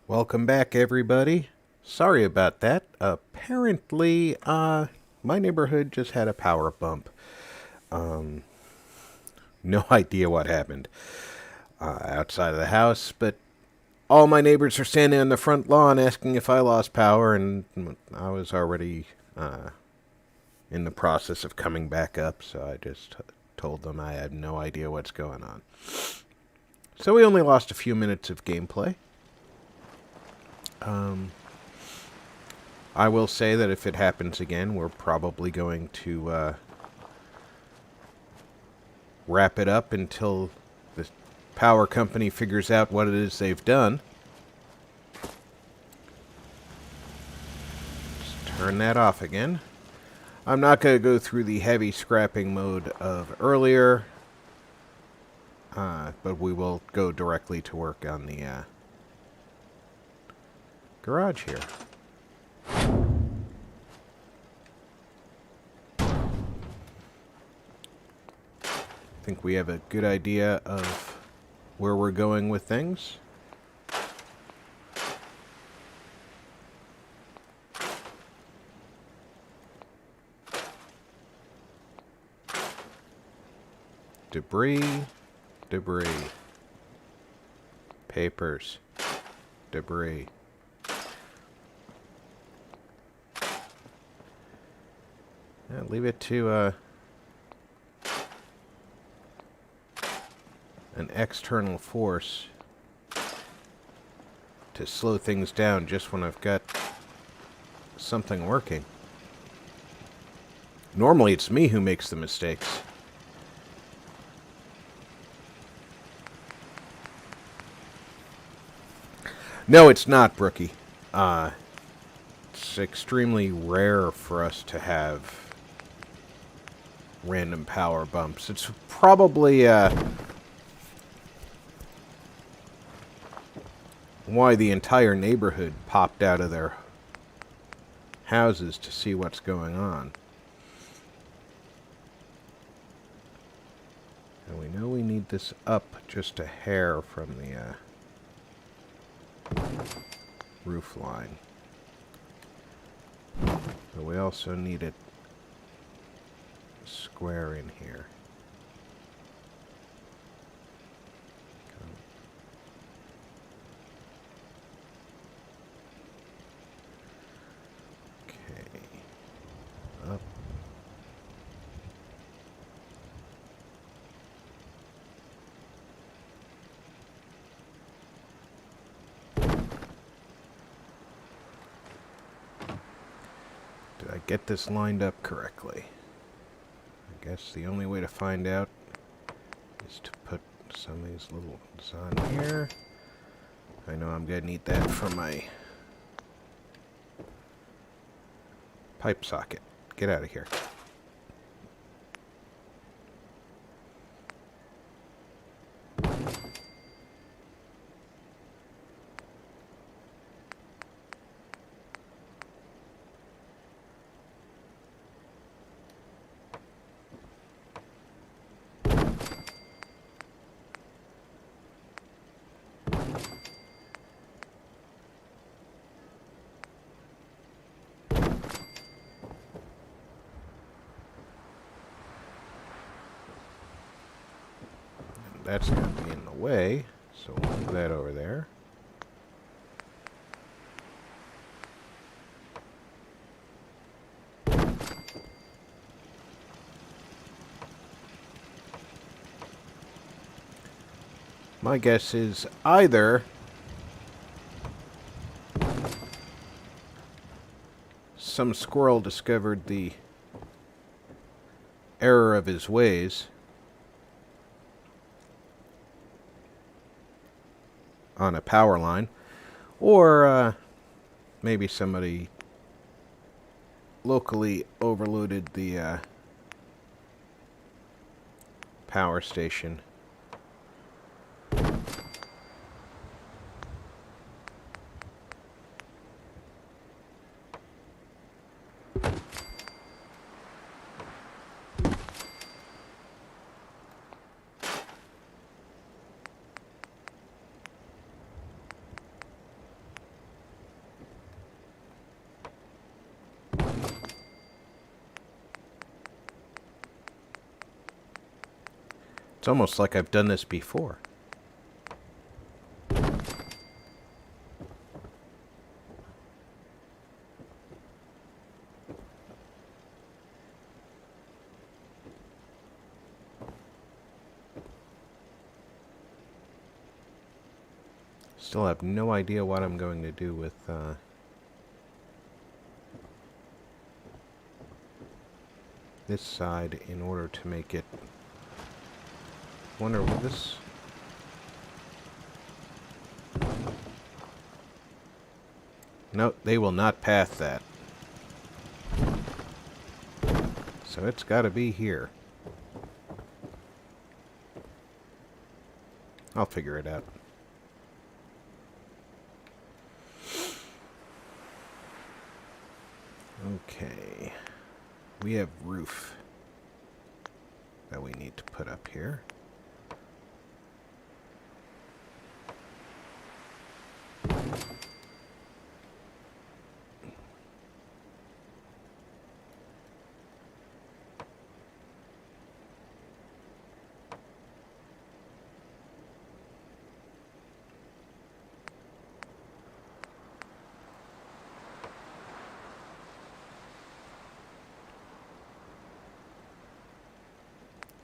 Welcome back, everybody. Sorry about that. Apparently, my neighborhood just had a power bump. No idea what happened outside of the house, but all my neighbors are standing on the front lawn asking if I lost power, and I was already in the process of coming back up, so I just told them I had no idea what's going on. So we only lost a few minutes of gameplay. I will say that if it happens again, we're probably going to wrap it up until the power company figures out what it is they've done. Just turn that off again. I'm not going to go through the heavy scrapping mode of earlier, but we will go directly to work on the garage here. I think we have a good idea of where we're going with things. Debris, debris. Papers, debris. Leave it to an external force to slow things down just when I've got something working. Normally it's me who makes the mistakes. No, it's not, Brookie. It's extremely rare for us to have random power bumps. It's probably why the entire neighborhood popped out of their houses to see what's going on. And we know we need this up just a hair from the roof line. But we also need it square in here. Okay. Up. Did I get this lined up correctly? I guess the only way to find out is to put some of these little ones on here. I know I'm going to need that for my pipe socket. Get out of here. That's going to be in the way, so we'll move that over there. My guess is either some squirrel discovered the error of his ways on a power line, or maybe somebody locally overloaded the power station. It's almost like I've done this before. Still have no idea what I'm going to do with this side in order to make it... Wonder what this... No, they will not pass that. So it's got to be here. I'll figure it out. Okay. We have roof that we need to put up here.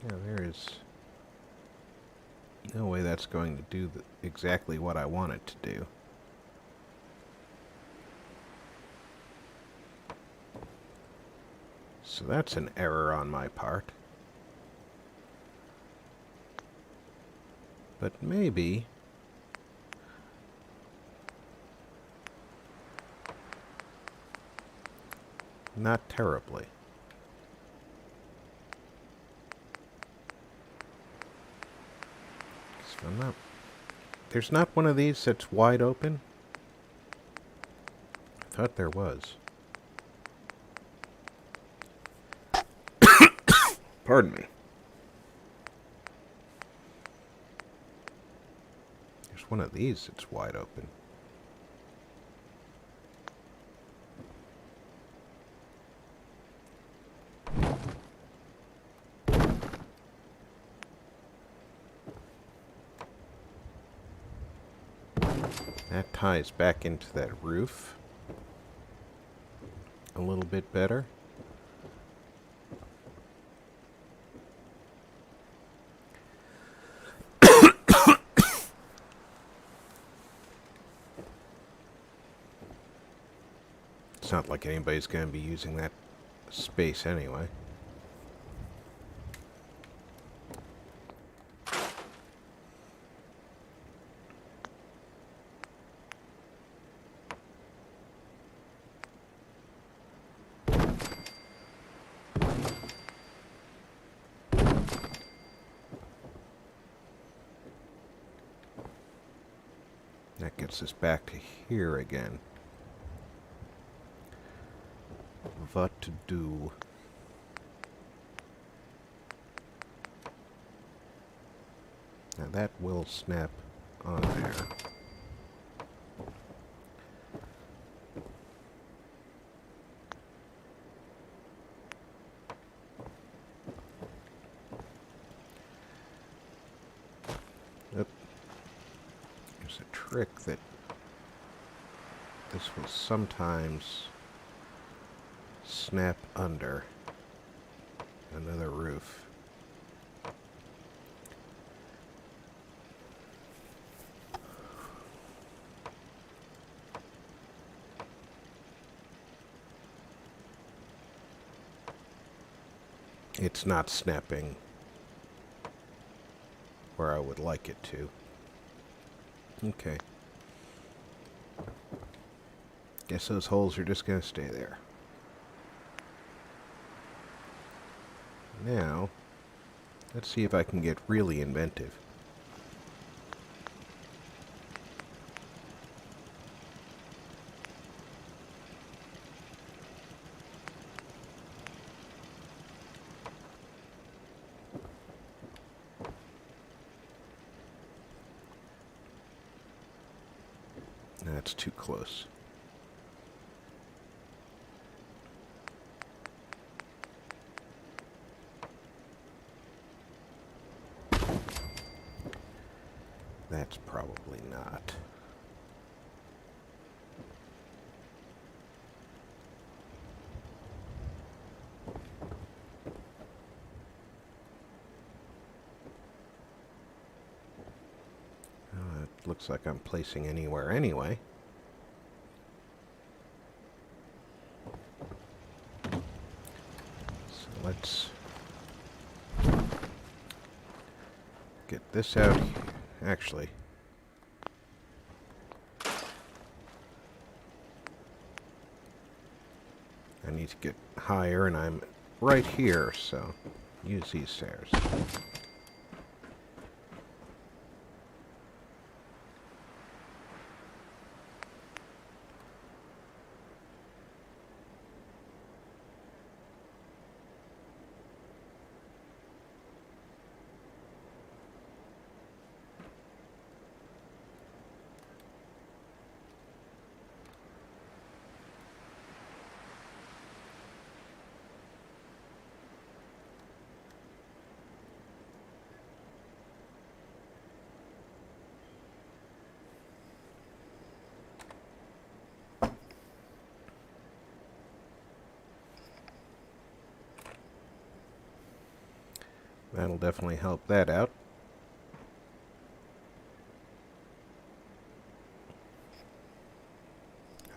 Yeah, there is no way that's going to do exactly what I want it to do. So that's an error on my part. But maybe... not terribly. So I'm not... There's not one of these that's wide open? I thought there was. Pardon me. There's one of these that's wide open. That ties back into that roof a little bit better. It's not like anybody's going to be using that space anyway. That gets us back to here again. What to do? Now that will snap on there. Yep. There's a trick that this will sometimes snap under another roof. It's not snapping where I would like it to. Okay. Guess those holes are just going to stay there. Now, let's see if I can get really inventive. That's too close. That's probably not. It looks like I'm placing anywhere anyway. So let's get this out here. Actually, I need to get higher, and I'm right here, so use these stairs. That'll definitely help that out.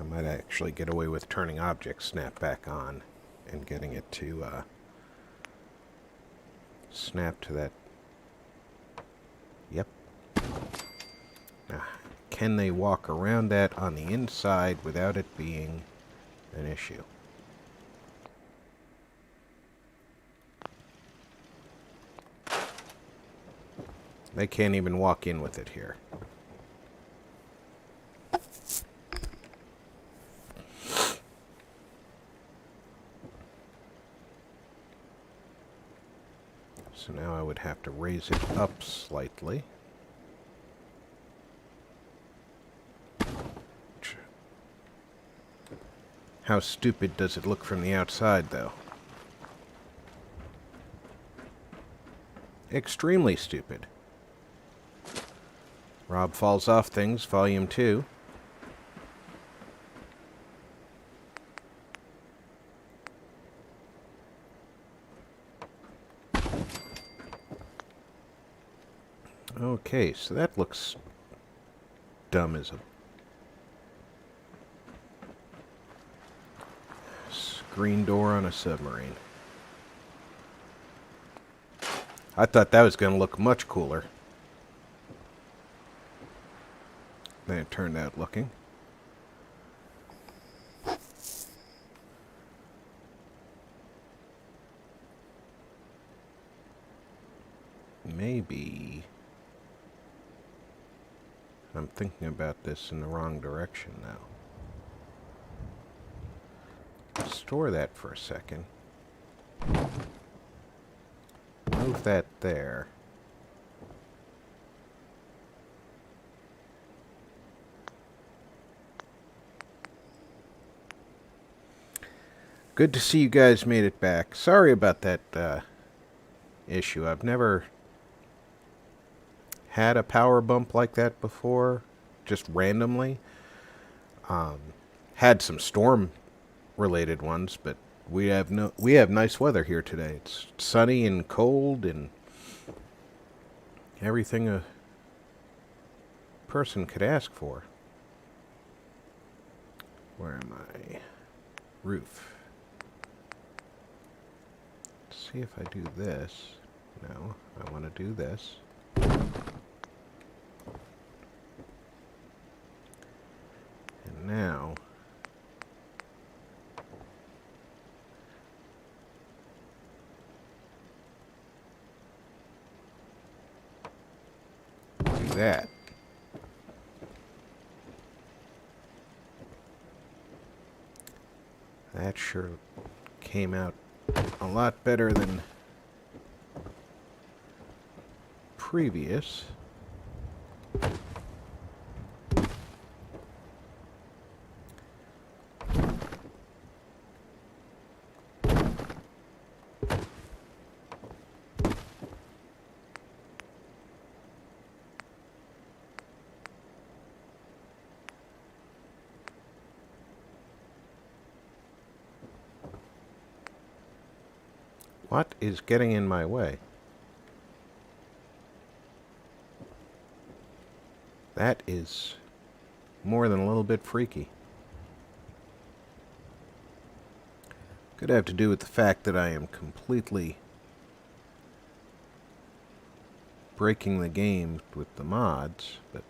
I might actually get away with turning object snap back on and getting it to snap to that. Yep. Now, can they walk around that on the inside without it being an issue? They can't even walk in with it here. So now I would have to raise it up slightly. How stupid does it look from the outside, though? Extremely stupid. Rob Falls Off Things, Volume 2. Okay, so that looks dumb as a screen door on a submarine. I thought that was going to look much cooler than it turned out looking. Maybe I'm thinking about this in the wrong direction now. Store that for a second. Move that there. Good to see you guys made it back. Sorry about that issue. I've never had a power bump like that before, just randomly. Had some storm-related ones, but we have nice weather here today. It's sunny and cold and everything a person could ask for. Where am I? Roof. Let's see if I do this. No, I want to do this. And now do that. That sure came out a lot better than previous. What is getting in my way? That is more than a little bit freaky. Could have to do with the fact that I am completely breaking the game with the mods, but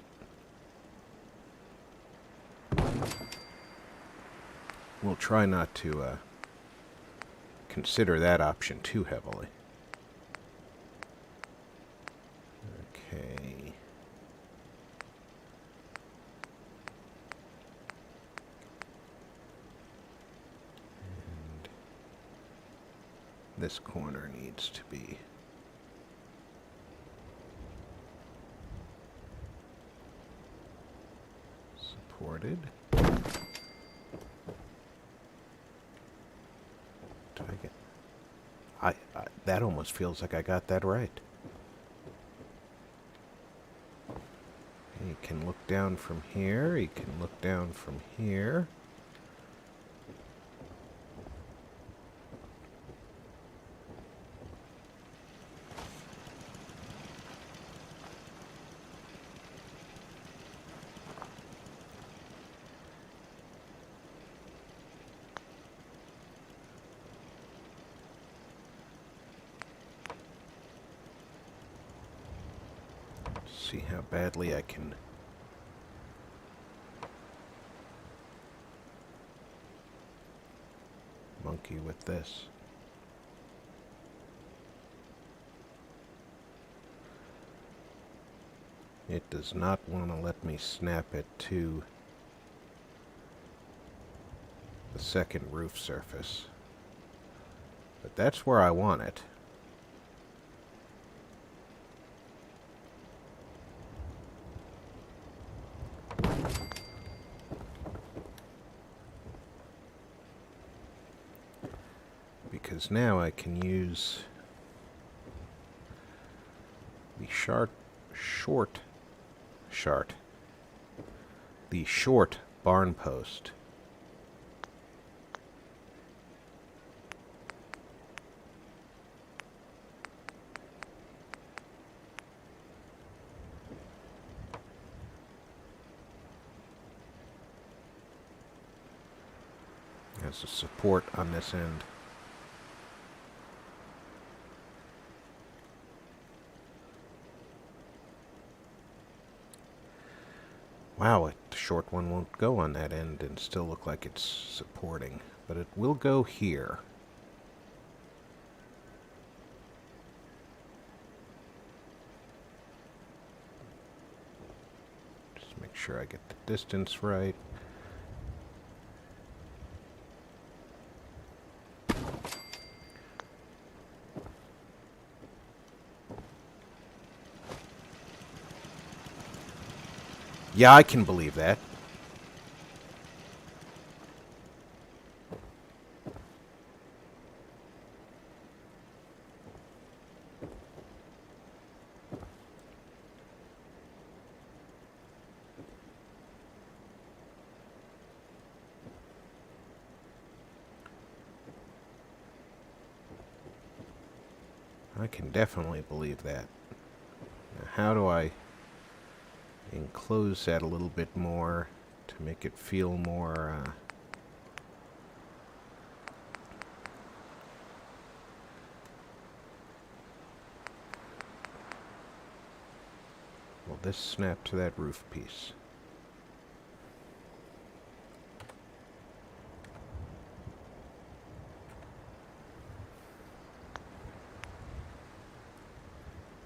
we'll try not to consider that option too heavily. Okay. And this corner needs to be supported. Did I get... that almost feels like I got that right. He can look down from here. He can look down from here. See how badly I can monkey with this. It does not want to let me snap it to the second roof surface. But that's where I want it. Because now I can use the short barn post. As a support on this end. Wow, the short one won't go on that end and still look like it's supporting, but it will go here. Just make sure I get the distance right. Yeah, I can believe that. I can definitely believe that. Now, how do I enclose that a little bit more to make it feel more will this snap to that roof piece?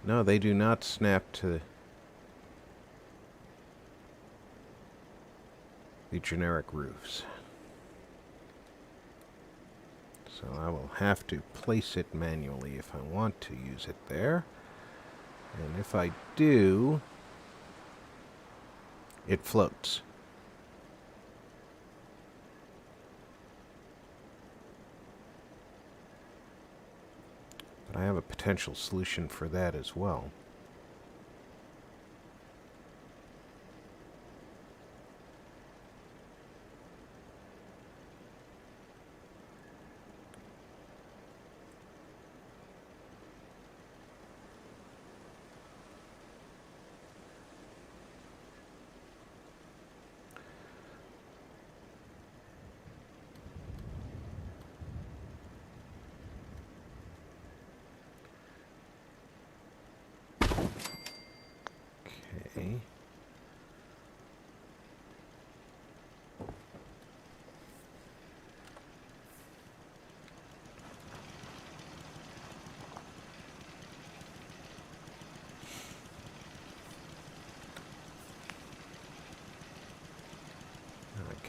No, they do not snap to the generic roofs. So I will have to place it manually if I want to use it there. And if I do, it floats. But I have a potential solution for that as well.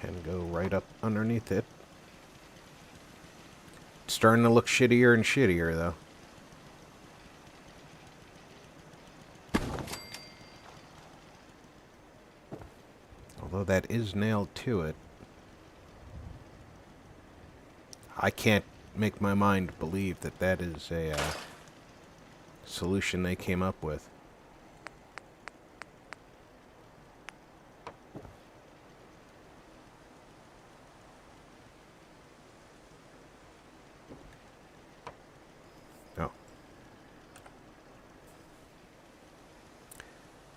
Can go right up underneath it. It's starting to look shittier and shittier, though. Although that is nailed to it. I can't make my mind believe that that is a solution they came up with. Oh.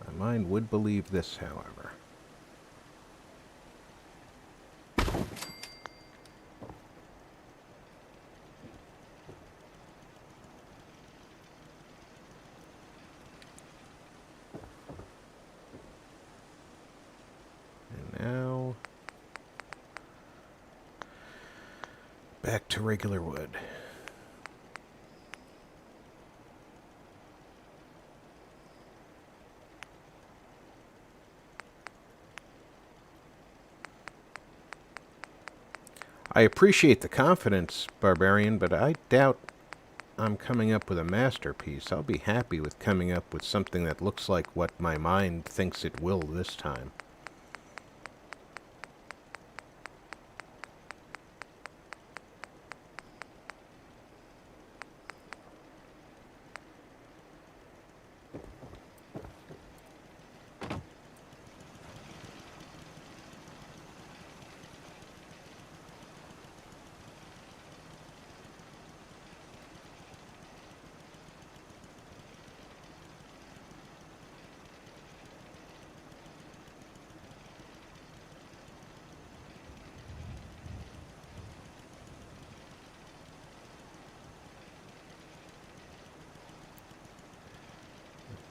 My mind would believe this, however. Now, back to regular wood. I appreciate the confidence, Barbarian, but I doubt I'm coming up with a masterpiece. I'll be happy with coming up with something that looks like what my mind thinks it will this time.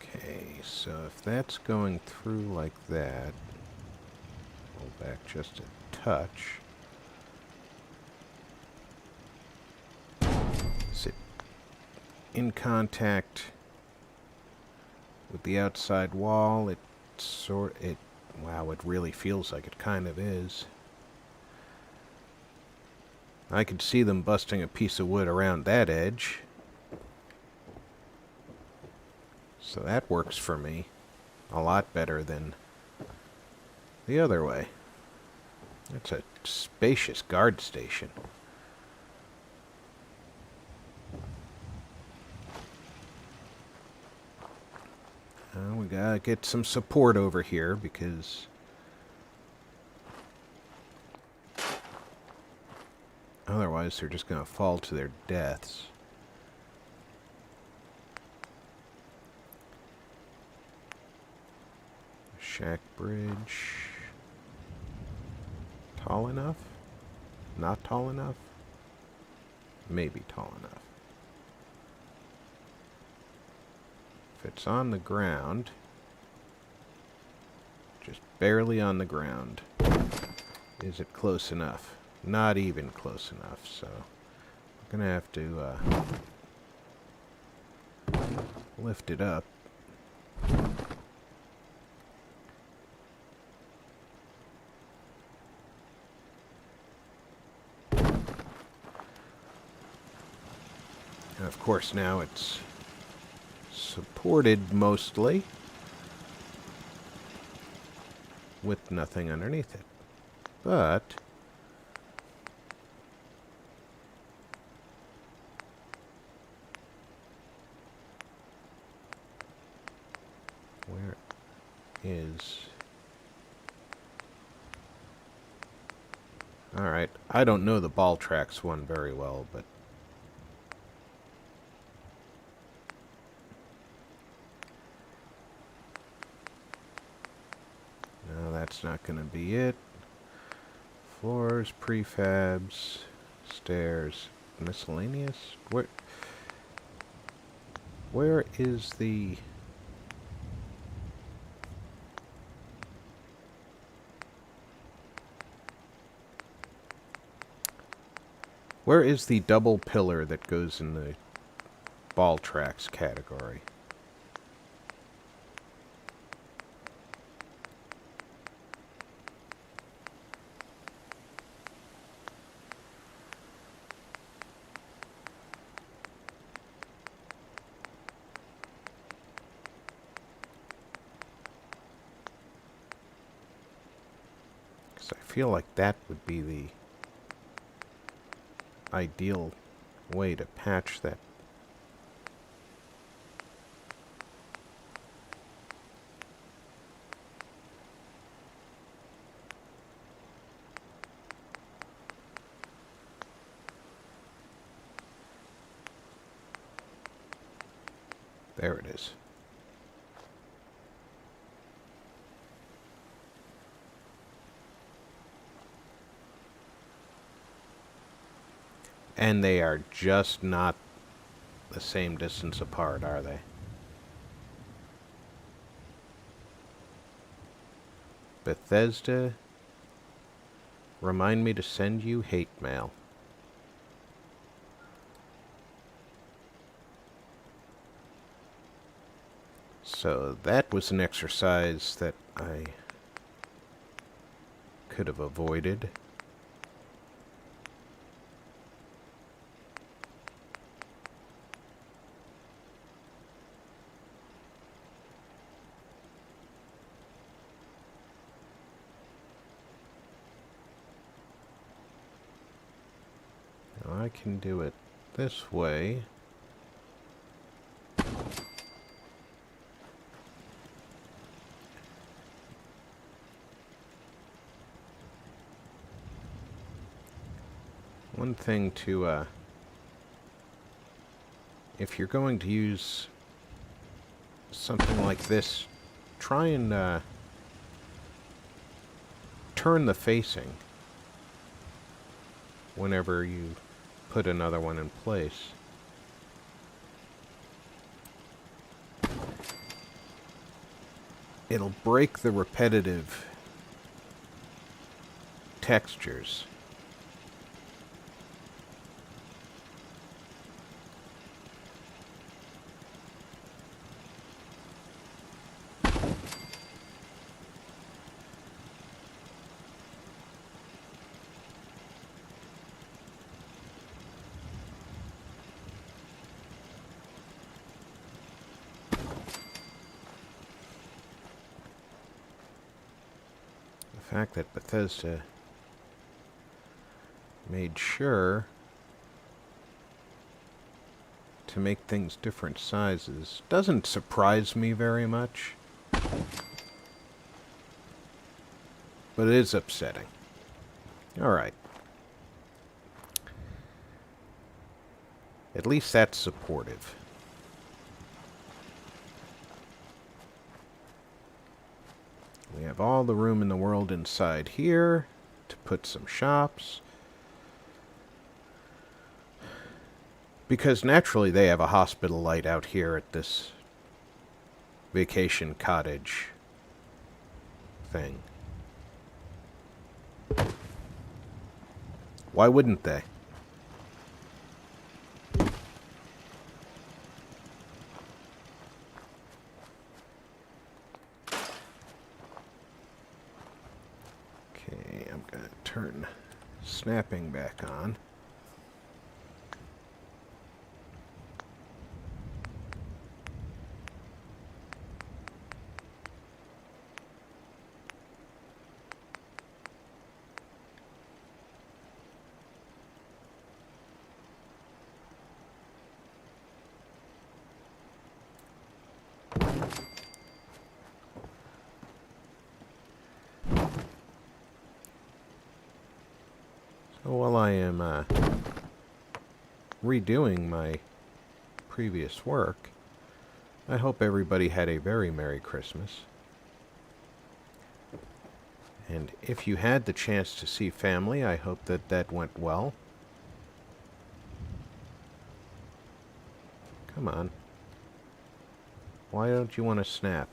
Okay, so if that's going through like that, pull back just a touch. Is it in contact with the outside wall? Wow, it really feels like it kind of is. I could see them busting a piece of wood around that edge. So that works for me a lot better than the other way. It's a spacious guard station. We gotta get some support over here because otherwise they're just gonna fall to their deaths. Shack bridge. Tall enough? Not tall enough? Maybe tall enough. If it's on the ground, just barely on the ground, is it close enough? Not even close enough, so we're gonna have to lift it up. And of course now it's supported mostly with nothing underneath it. But where is... Alright, I don't know the ball tracks one very well, but that's not going to be it. Floors, prefabs, stairs, miscellaneous. Where is the... Where is the double pillar that goes in the ball tracks category? 'Cause I feel like that would be the ideal way to patch that. There it is. And they are just not the same distance apart, are they? Bethesda, remind me to send you hate mail. So that was an exercise that I could have avoided. Now I can do it this way. One thing to, if you're going to use something like this, try and turn the facing whenever you put another one in place. It'll break the repetitive textures. The fact that Bethesda made sure to make things different sizes doesn't surprise me very much, but it is upsetting. Alright. At least that's supportive. We have all the room in the world inside here to put some shops. Because naturally they have a hospital light out here at this vacation cottage thing. Why wouldn't they? Okay, I'm gonna turn snapping back on. So while I am redoing my previous work, I hope everybody had a very Merry Christmas. And if you had the chance to see family, I hope that that went well. Come on. Why don't you want to snap?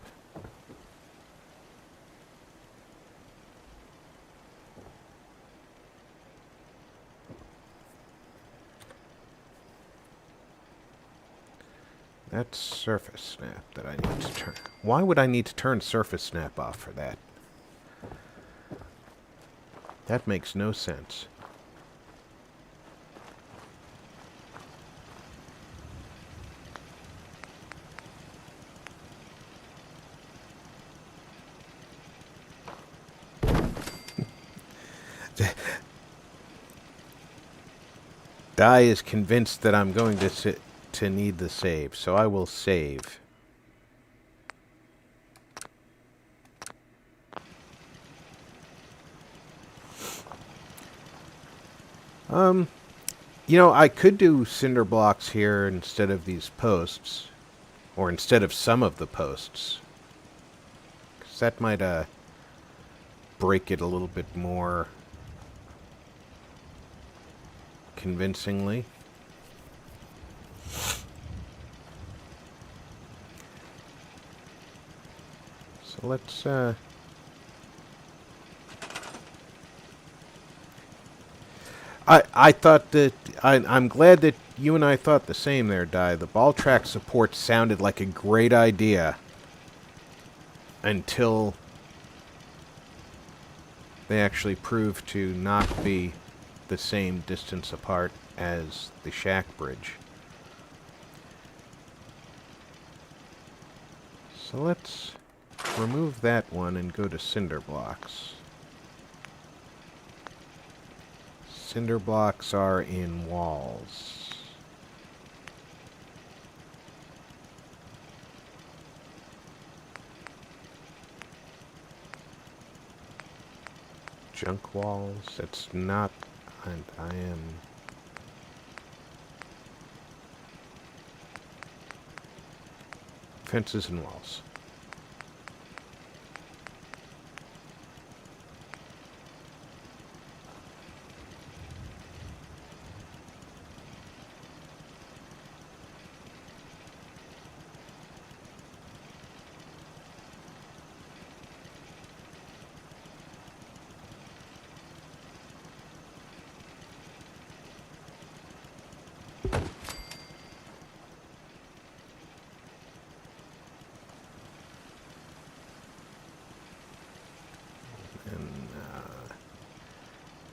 That's surface snap that I need to turn. Why would I need to turn surface snap off for that? That makes no sense. Dai is convinced that I'm going to need the save, so I will save. You know, I could do cinder blocks here instead of these posts, or instead of some of the posts, 'cause that might break it a little bit more convincingly. So let's I thought that I'm glad that you and I thought the same there, Di. The ball track support sounded like a great idea until they actually proved to not be the same distance apart as the shack bridge. So let's remove that one and go to cinder blocks. Cinder blocks are in walls. Junk walls. It's not. I am. Fences and walls.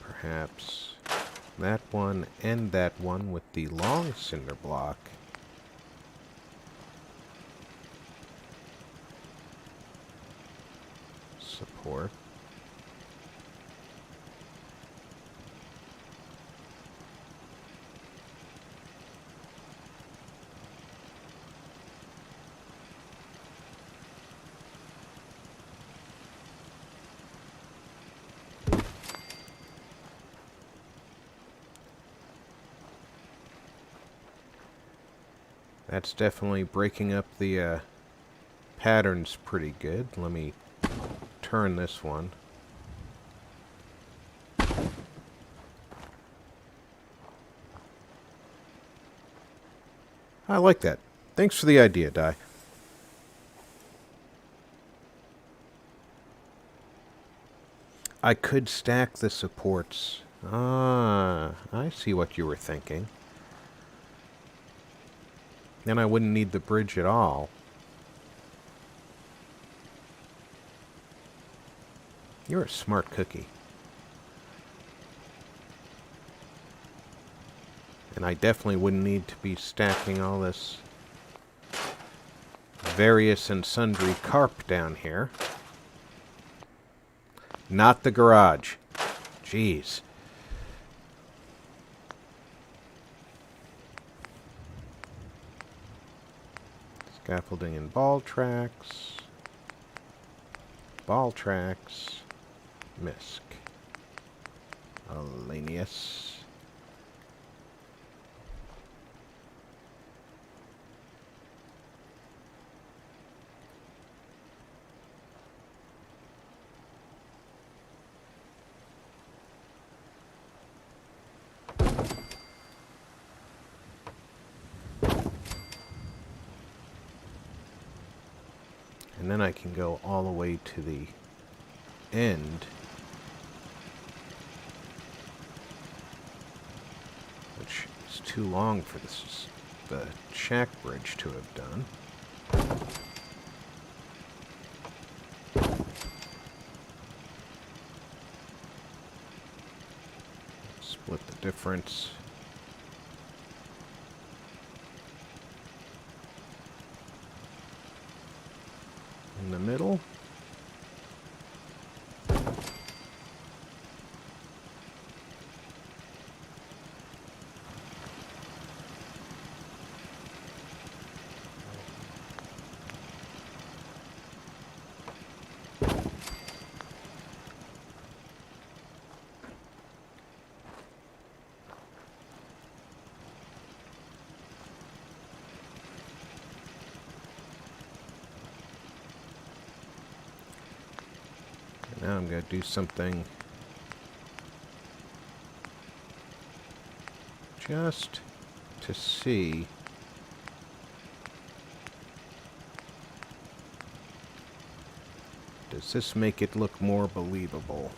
Perhaps that one and that one with the long cinder block. Support. That's definitely breaking up the patterns pretty good. Let me turn this one. I like that. Thanks for the idea, Di. I could stack the supports. Ah, I see what you were thinking. Then I wouldn't need the bridge at all. You're a smart cookie. And I definitely wouldn't need to be stacking all this various and sundry carp down here. Not the garage. Jeez. Scaffolding and ball tracks. Ball tracks. Misc. Alanius. And then I can go all the way to the end, which is too long for the shack bridge to have done. Split the difference. In the middle. Now I'm going to do something just to see. Does this make it look more believable?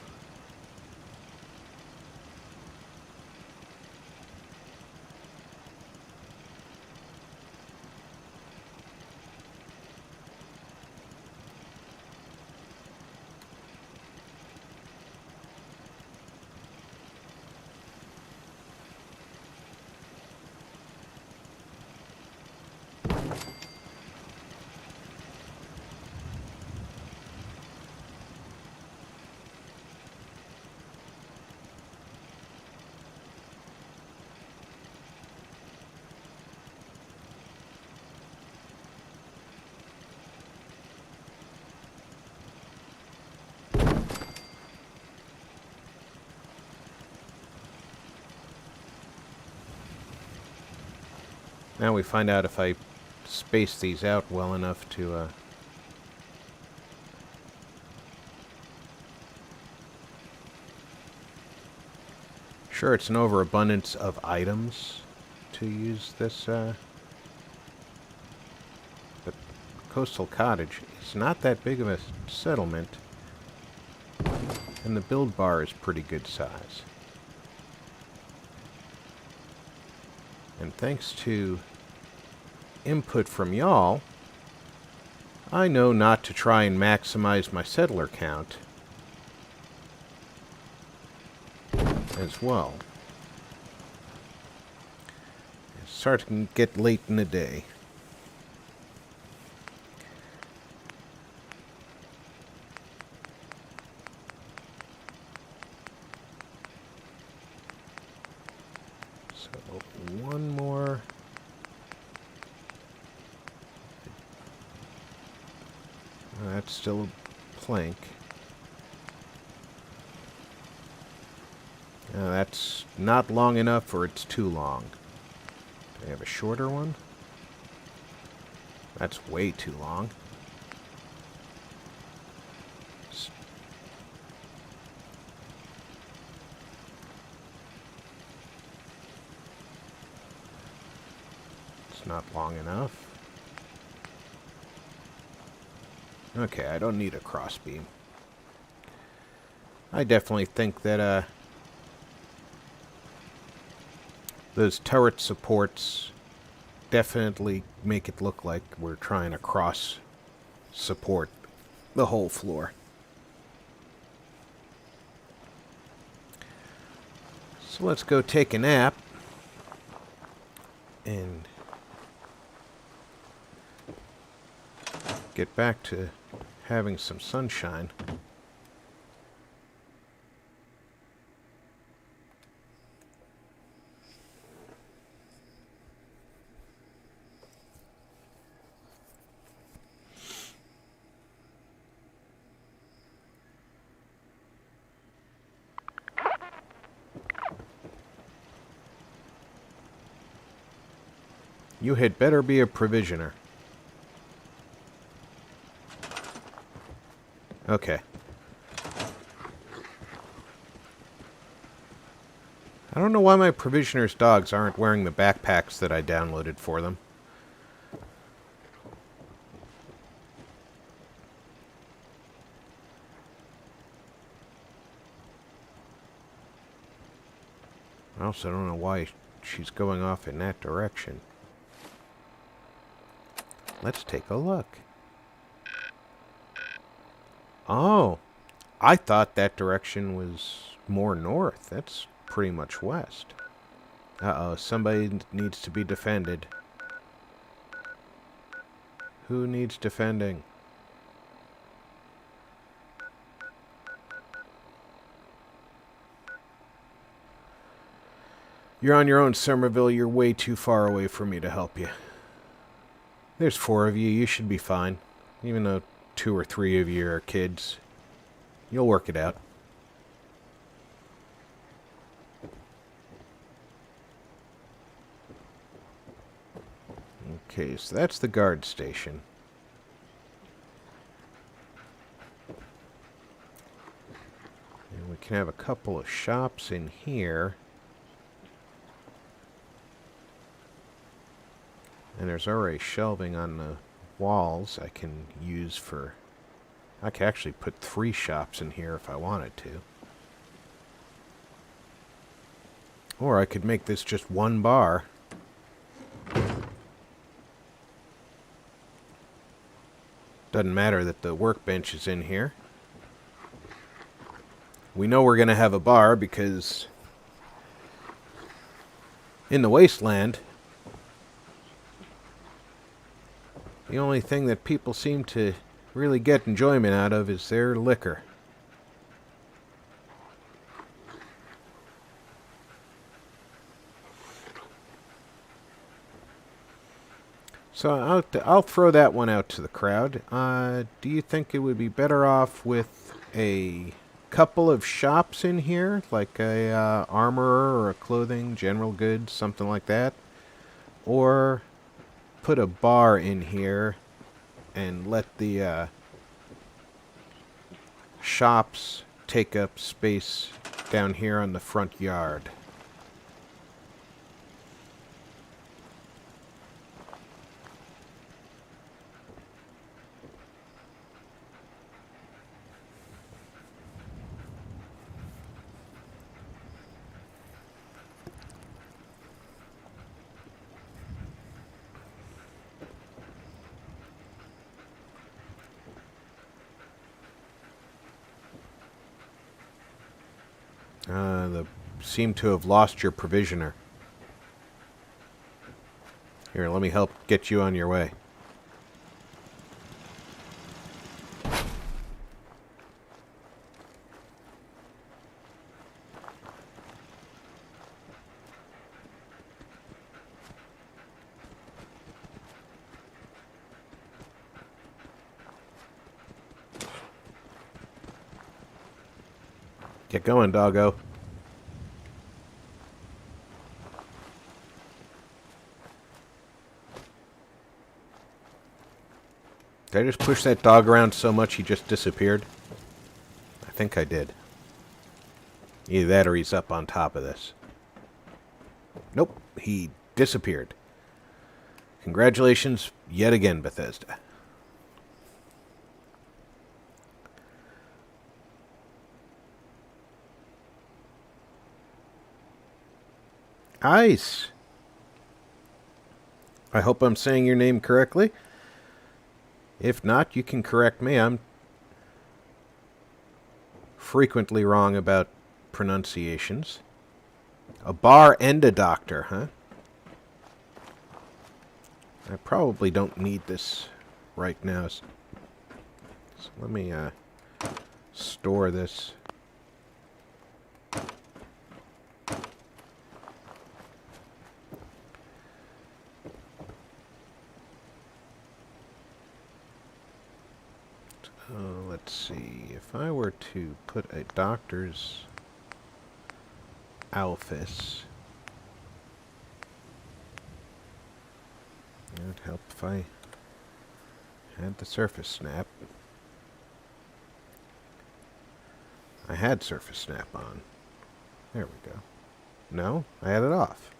Now we find out if I space these out well enough to, Sure, it's an overabundance of items to use this, but Coastal Cottage is not that big of a settlement, and the build bar is pretty good size. And thanks to input from y'all, I know not to try and maximize my settler count as well. It's starting to get late in the day. So one more. That's still a plank. That's not long enough, or it's too long. Do I have a shorter one? That's way too long. It's not long enough. Okay, I don't need a crossbeam. I definitely think that, those turret supports definitely make it look like we're trying to cross support the whole floor. So let's go take a nap and get back to having some sunshine. You had better be a provisioner. Okay. I don't know why my provisioners' dogs aren't wearing the backpacks that I downloaded for them. I also don't know why she's going off in that direction. Let's take a look. Oh, I thought that direction was more north. That's pretty much west. Uh-oh, somebody needs to be defended. Who needs defending? You're on your own, Somerville. You're way too far away for me to help you. There's 4 of you. You should be fine. Even though 2 or 3 of you are kids. You'll work it out. Okay, so that's the guard station. We can have a couple of shops in here. And there's already shelving on the walls I can use for... I could actually put 3 shops in here if I wanted to. Or I could make this just one bar. Doesn't matter that the workbench is in here. We know we're going to have a bar because in the wasteland, the only thing that people seem to really get enjoyment out of is their liquor. So I'll throw that one out to the crowd. Do you think it would be better off with a couple of shops in here, like a armorer or a clothing, general goods, something like that? Or put a bar in here and let the shops take up space down here on the front yard? Seem to have lost your provisioner. Here, let me help get you on your way. Get going, doggo. Did I just push that dog around so much he just disappeared? I think I did. Either that or he's up on top of this. Nope, he disappeared. Congratulations yet again, Bethesda. Ice. I hope I'm saying your name correctly. If not, you can correct me. I'm frequently wrong about pronunciations. A bar and a doctor, huh? I probably don't need this right now. So let me store this. Let's see, if I were to put a doctor's office, it would help if I had the surface snap. I had surface snap on. There we go. No, I had it off.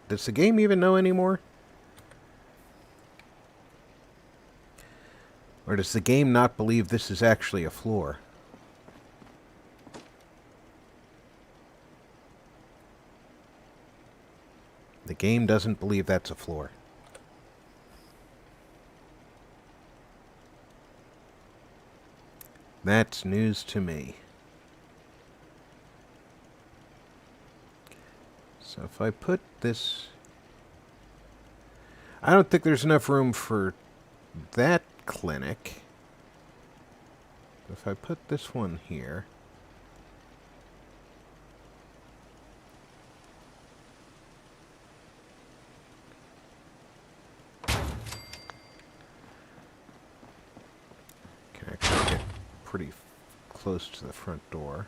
Does the game even know anymore? Or does the game not believe this is actually a floor? The game doesn't believe that's a floor. That's news to me. So if I put this... I don't think there's enough room for that clinic. If I put this one here... can actually get pretty close to the front door.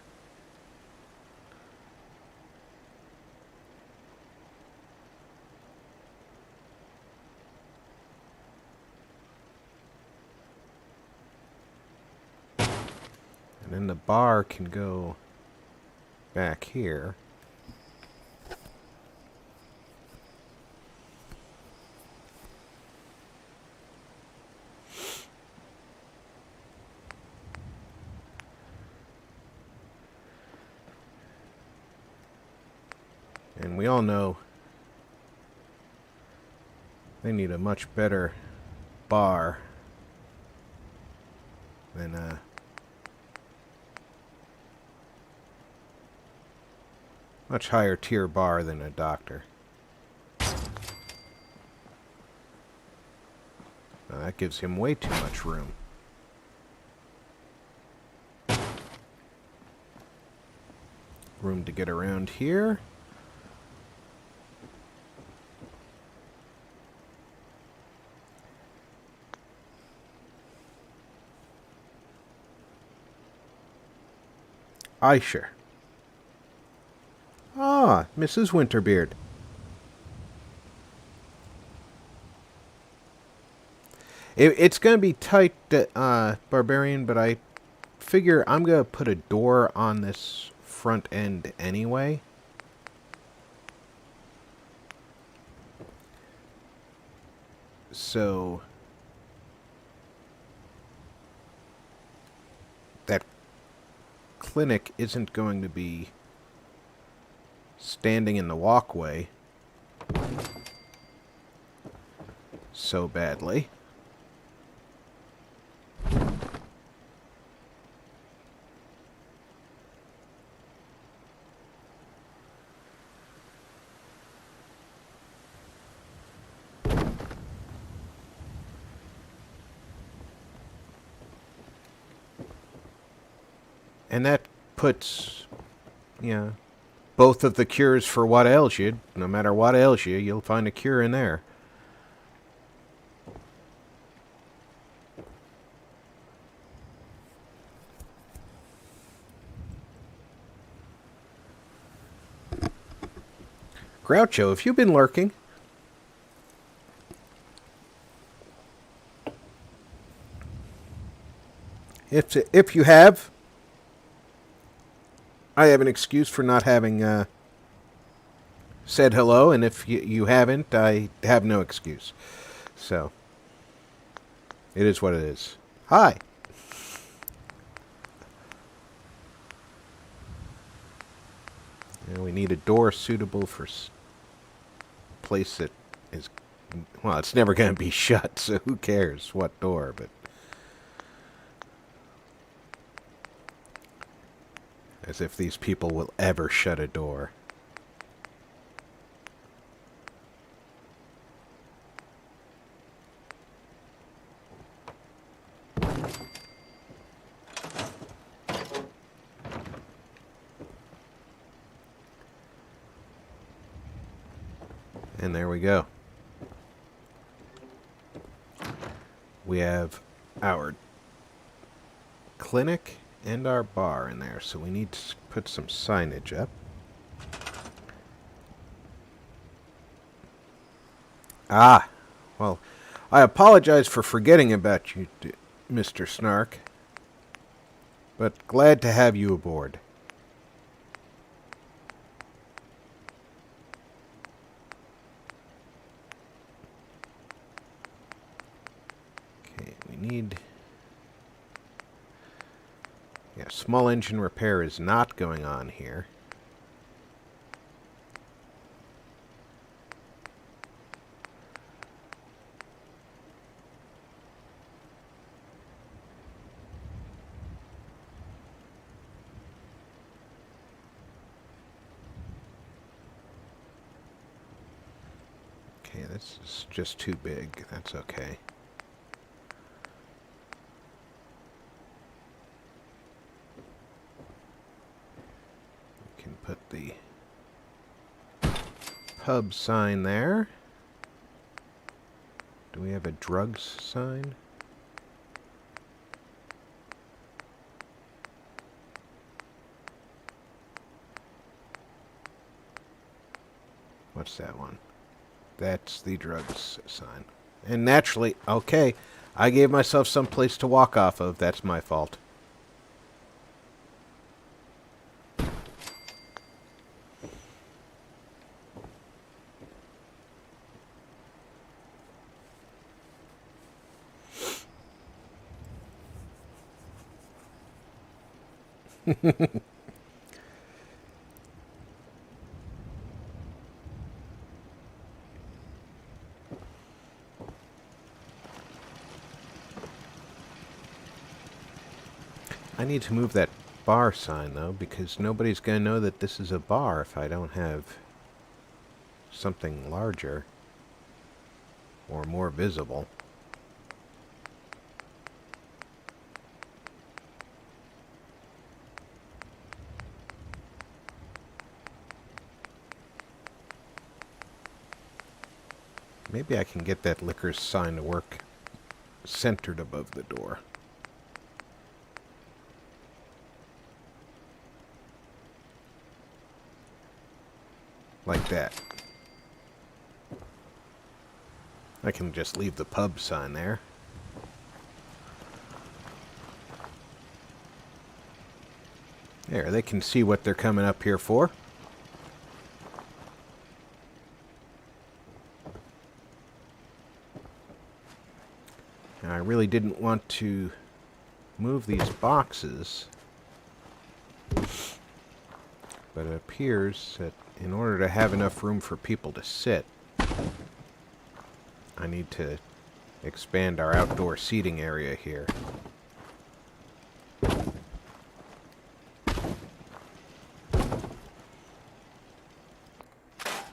And then the bar can go back here. And we all know they need a much better bar than a much higher tier bar than a doctor. Now that gives him way too much room. Room to get around here. Aisha. Ah, Mrs. Winterbeard. It's going to be tight, Barbarian, but I figure I'm going to put a door on this front end anyway. So that clinic isn't going to be standing in the walkway so badly. And that puts, both of the cures for what ails you. No matter what ails you, you'll find a cure in there. Groucho, have you been lurking? If you have, I have an excuse for not having said hello, and if you haven't, I have no excuse. So, it is what it is. Hi. We need a door suitable for place that is, well, it's never going to be shut, so who cares what door, but as if these people will ever shut a door. And there we go. We have our clinic and our bar in there, so we need to put some signage up. Ah, well, I apologize for forgetting about you, Mr. Snark, but glad to have you aboard. Okay, we need... Yeah, small engine repair is not going on here. Okay, this is just too big. That's okay. Put the pub sign there. Do we have a drugs sign? What's that one? That's the drugs sign. And naturally, okay, I gave myself some place to walk off of. That's my fault. I need to move that bar sign, though, because nobody's going to know that this is a bar if I don't have something larger or more visible. Maybe I can get that liquor sign to work centered above the door. Like that. I can just leave the pub sign there. There, they can see what they're coming up here for. Now, I really didn't want to move these boxes, but it appears that in order to have enough room for people to sit, I need to expand our outdoor seating area here.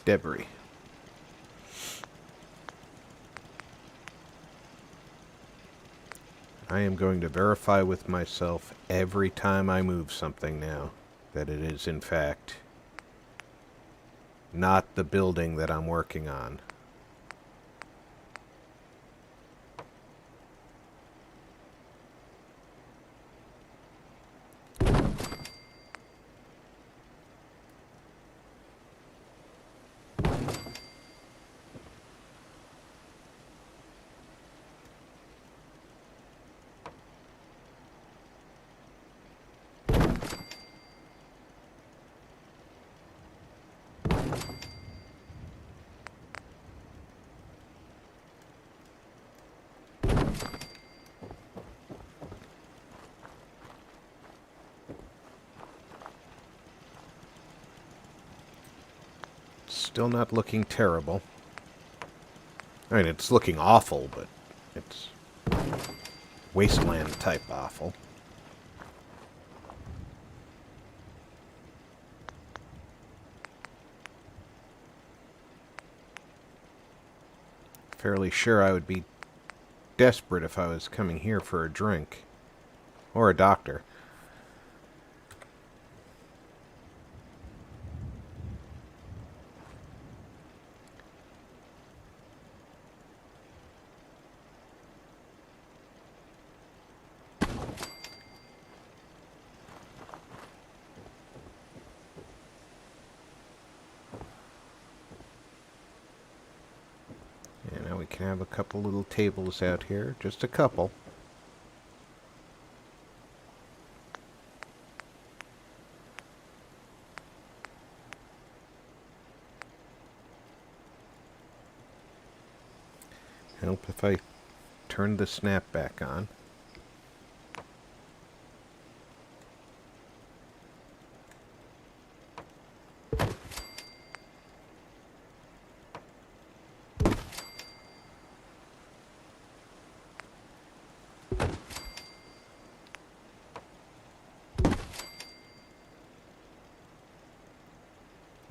Debris. I am going to verify with myself every time I move something now that it is in fact not the building that I'm working on. Still not looking terrible. I mean, it's looking awful, but it's wasteland type awful. Fairly sure I would be desperate if I was coming here for a drink. Or a doctor. And now we can have a couple little tables out here. Just a couple. Help if I turn the snap back on.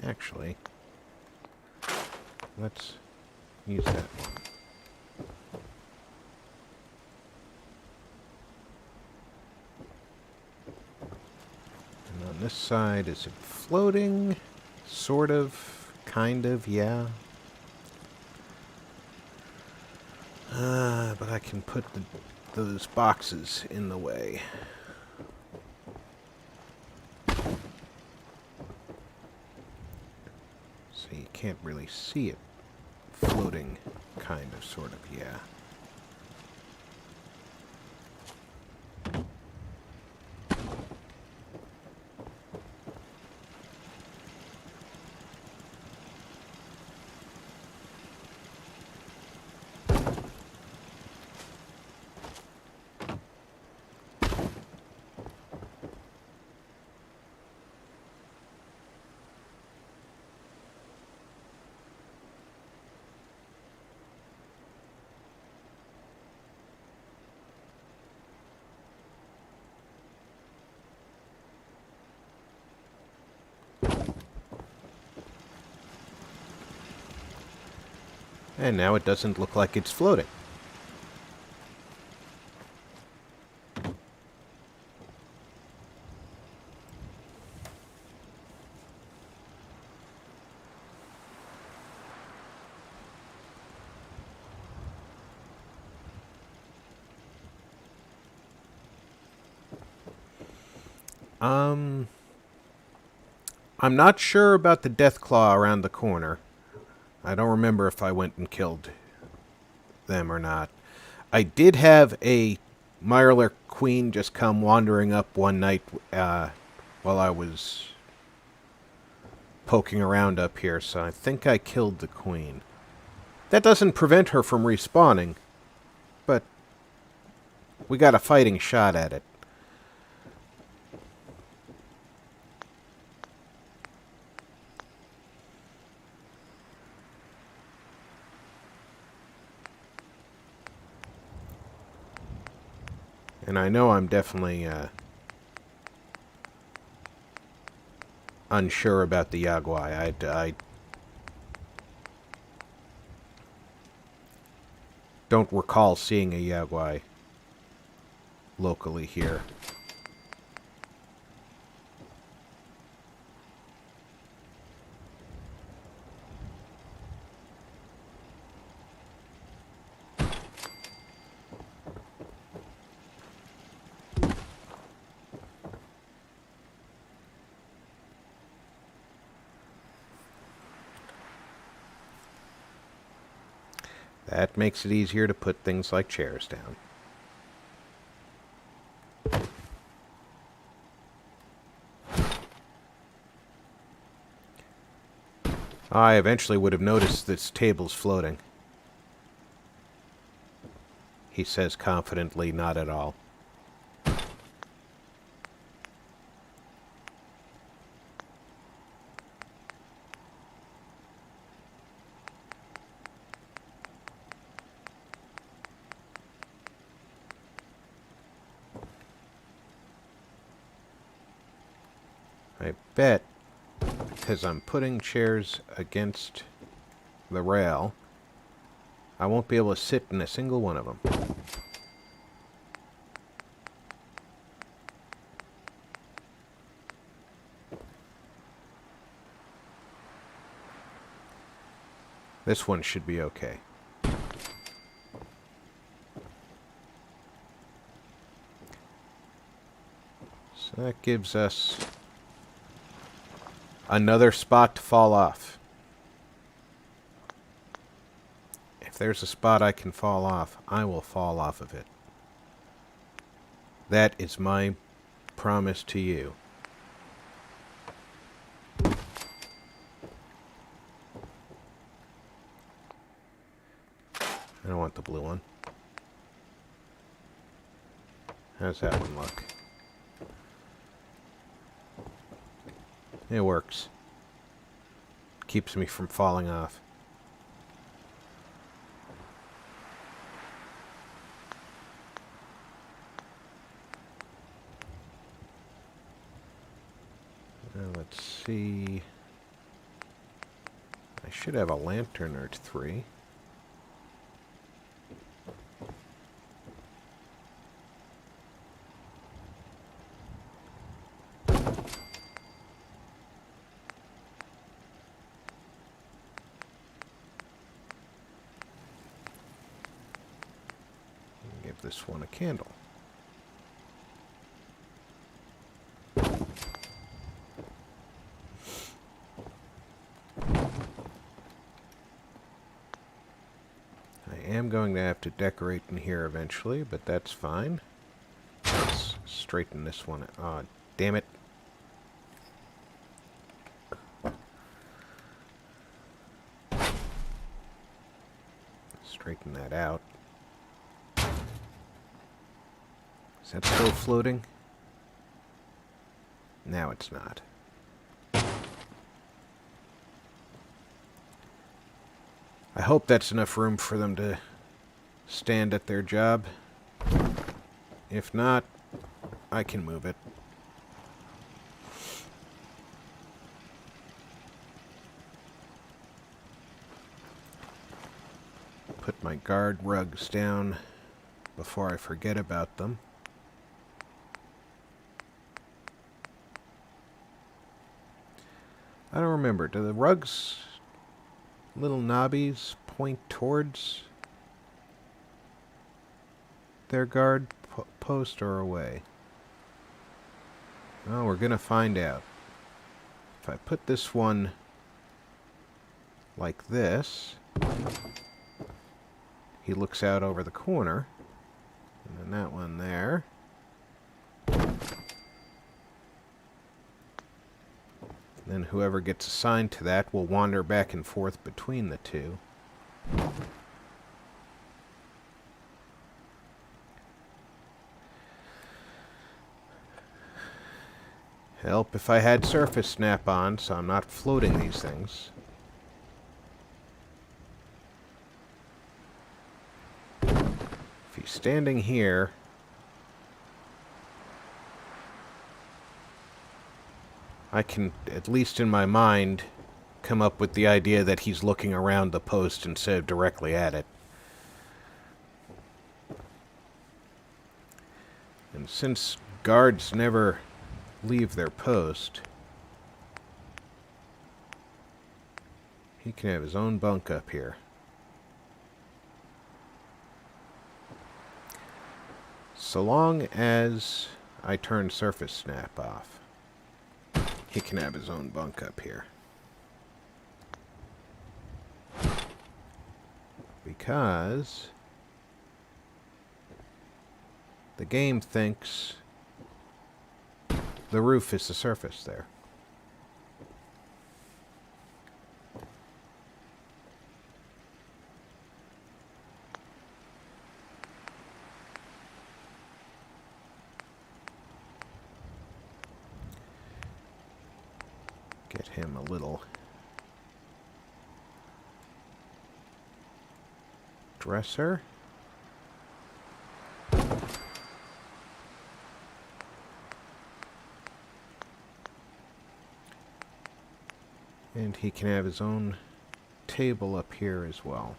Actually, let's use that one. And on this side, is it floating? Sort of, kind of, yeah. But I can put those boxes in the way. So you can't really see it floating, kind of, sort of, yeah. And now it doesn't look like it's floating. I'm not sure about the death claw around the corner. I don't remember if I went and killed them or not. I did have a Mirelurk queen just come wandering up one night while I was poking around up here, so I think I killed the queen. That doesn't prevent her from respawning, but we got a fighting shot at it. And I know I'm definitely unsure about the Yaguai. I don't recall seeing a Yaguai locally here. That makes it easier to put things like chairs down. I eventually would have noticed this table's floating. He says confidently, not at all. I bet, because I'm putting chairs against the rail, I won't be able to sit in a single one of them. This one should be okay. So that gives us another spot to fall off. If there's a spot I can fall off, I will fall off of it. That is my promise to you. I don't want the blue one. How's that one look? It works. Keeps me from falling off. Now let's see. I should have a lantern or three. Give this one a candle. I am going to have to decorate in here eventually, but that's fine. Let's straighten this one. Oh, damn it. Straighten that out. Is that still floating? Now it's not. I hope that's enough room for them to stand at their job. If not, I can move it. put my guard rugs down before I forget about them. I don't remember. Do the rugs, little knobbies, point towards their guard post or away? Well, we're going to find out. If I put this one like this, he looks out over the corner. And then that one there. Then whoever gets assigned to that will wander back and forth between the two. Help if I had surface snap on, so I'm not floating these things. If he's standing here, I can, at least in my mind, come up with the idea that he's looking around the post instead of directly at it. And since guards never leave their post, he can have his own bunk up here. So long as I turn surface snap off, he can have his own bunk up here. Because the game thinks the roof is the surface there. Get him a little dresser. And he can have his own table up here as well.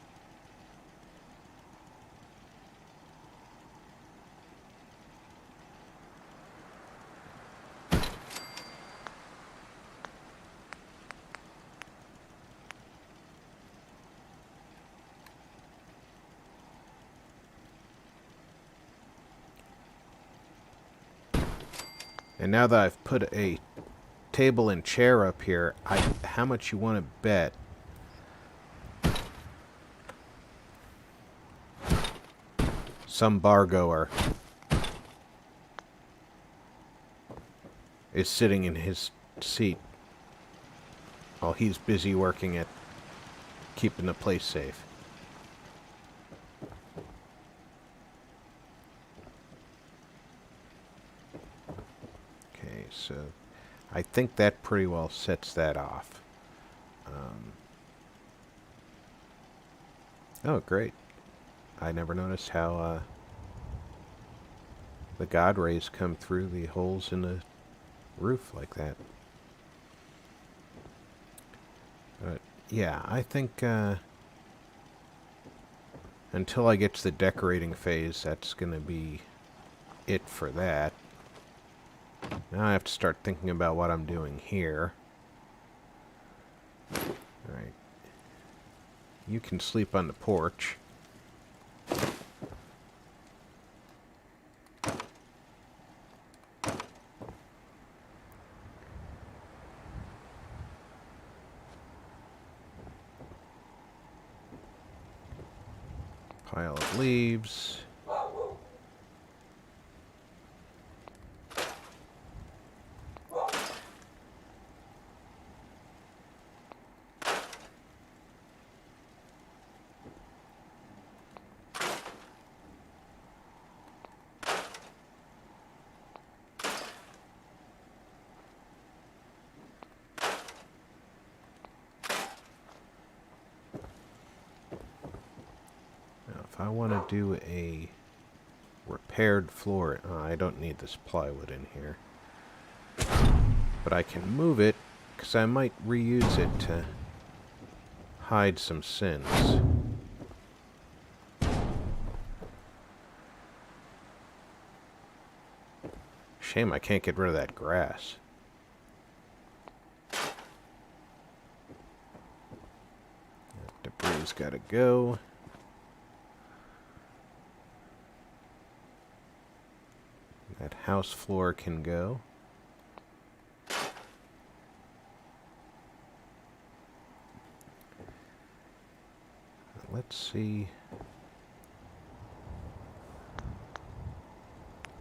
And now that I've put a table and chair up here, how much you want to bet some bar goer is sitting in his seat while he's busy working at keeping the place safe? So I think that pretty well sets that off. Oh, great. I never noticed how the God rays come through the holes in the roof like that. But yeah, I think until I get to the decorating phase, that's going to be it for that. Now I have to start thinking about what I'm doing here. Alright. You can sleep on the porch. Pile of leaves. If I want to do a repaired floor, I don't need this plywood in here. But I can move it, because I might reuse it to hide some sins. Shame I can't get rid of that grass. That debris gotta go. That house floor can go. Let's see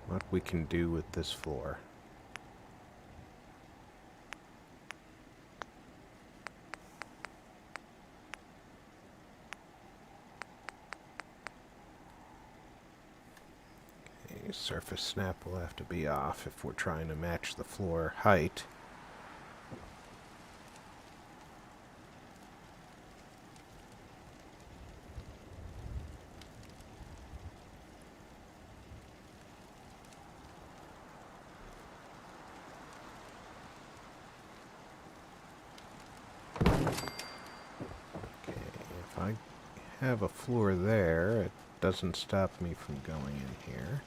what we can do with this floor. Okay, surface snap will have to be off if we're trying to match the floor height. If I have a floor there, it doesn't stop me from going in here.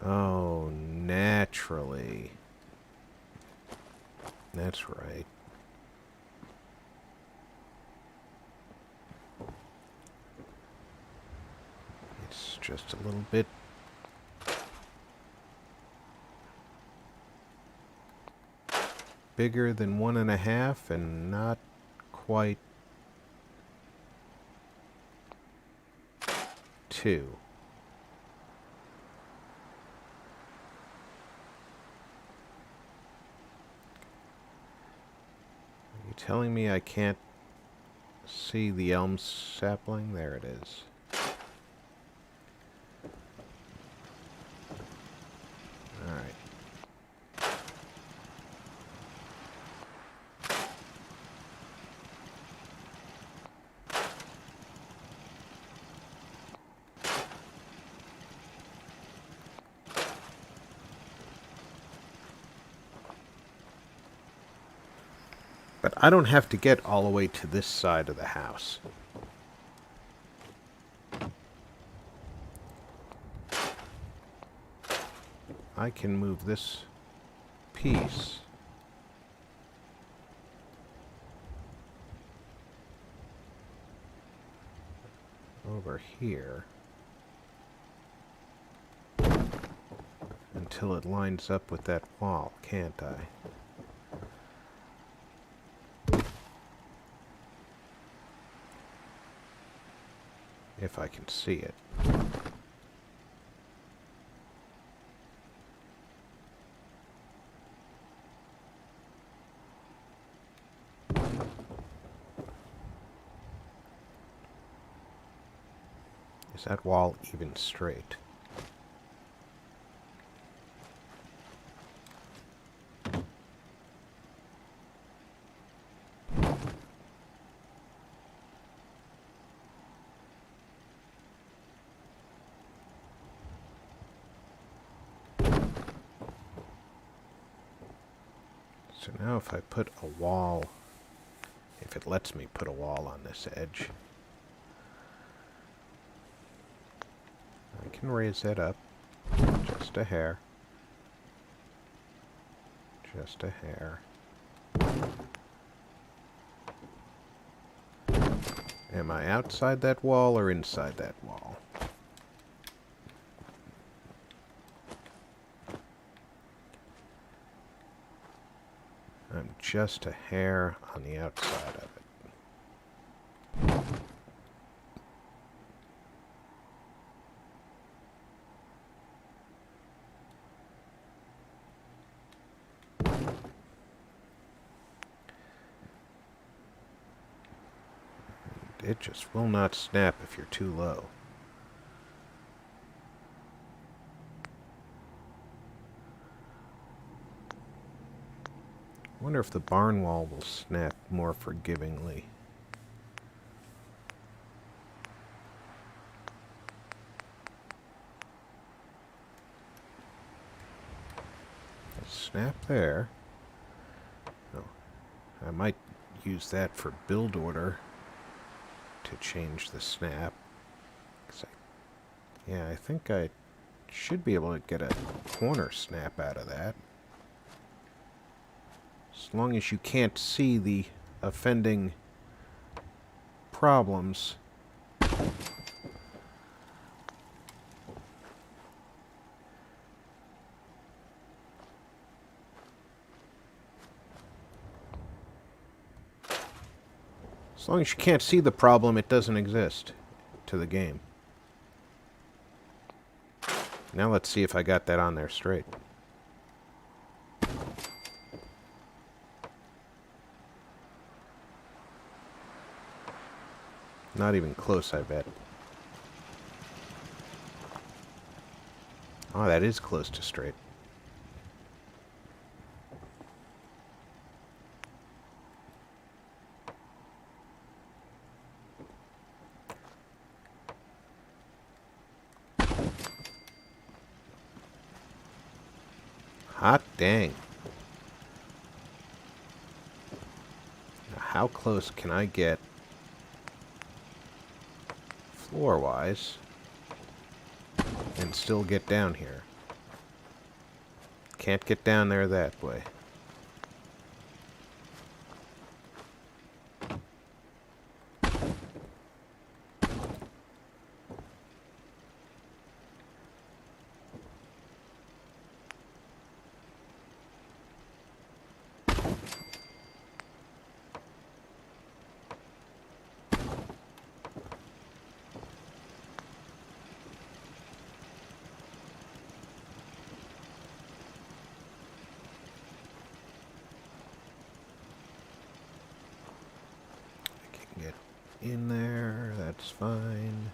Oh, naturally. That's right. It's just a little bit bigger than 1.5 and not quite 2. Are you telling me I can't see the elm sapling? There it is. Alright. But I don't have to get all the way to this side of the house. I can move this piece over here until it lines up with that wall, can't I? If I can see it. Is that wall even straight? So now if I put a wall, if it lets me put a wall on this edge, I can raise that up just a hair. Just a hair. Am I outside that wall or inside that wall? I'm just a hair on the outside of it. It just will not snap if you're too low. I wonder if the barn wall will snap more forgivingly. Snap there. Oh, I might use that for build order to change the snap. Yeah, I think I should be able to get a corner snap out of that. As long as you can't see the offending problems. As long as you can't see the problem, it doesn't exist to the game. Now let's see if I got that on there straight. Not even close, I bet. Oh, that is close to straight. Hot dang. Now, how close can I get floor-wise and still get down here? Can't get down there that way. Get in there, that's fine.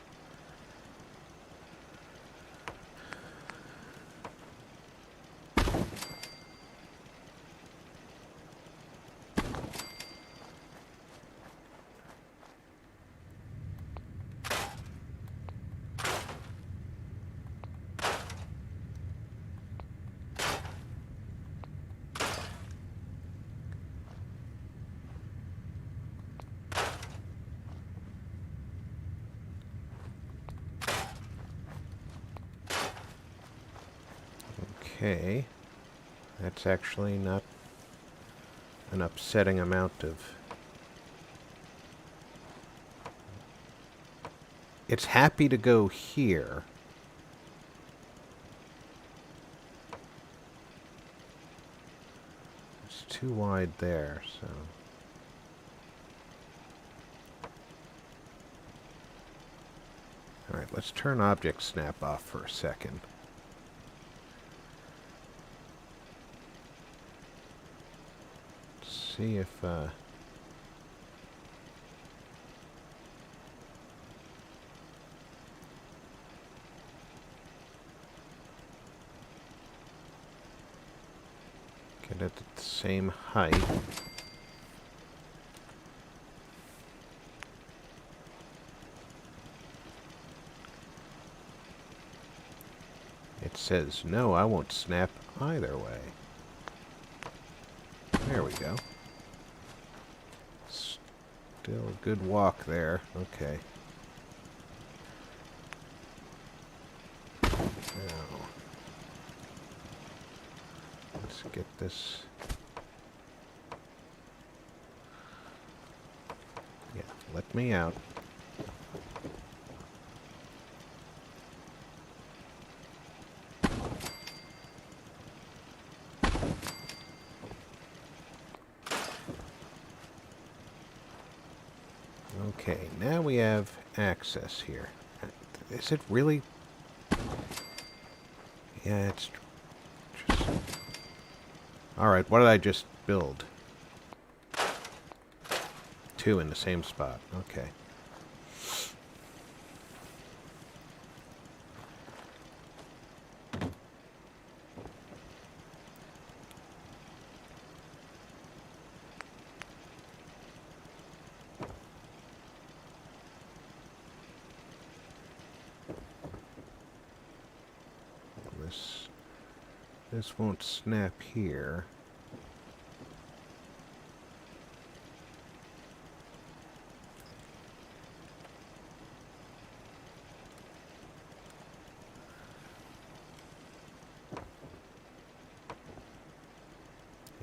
Okay, that's actually not an upsetting amount of... It's happy to go here. It's too wide there, so... Alright, let's turn object snap off for a second. See if get it at the same height. It says, no, I won't snap either way. There we go. Still a good walk there. Okay. Now, let's get this. Yeah, let me out. Okay, now we have access here. Is it really? Yeah, it's just... Alright, what did I just build? 2 in the same spot. Okay. This won't snap here.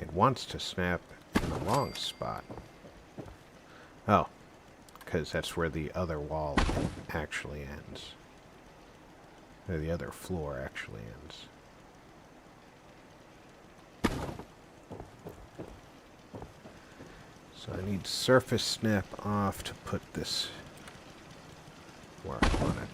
It wants to snap in the wrong spot. Oh, because that's where the other wall actually ends. Or the other floor actually ends. So I need surface snap off to put this where I want it.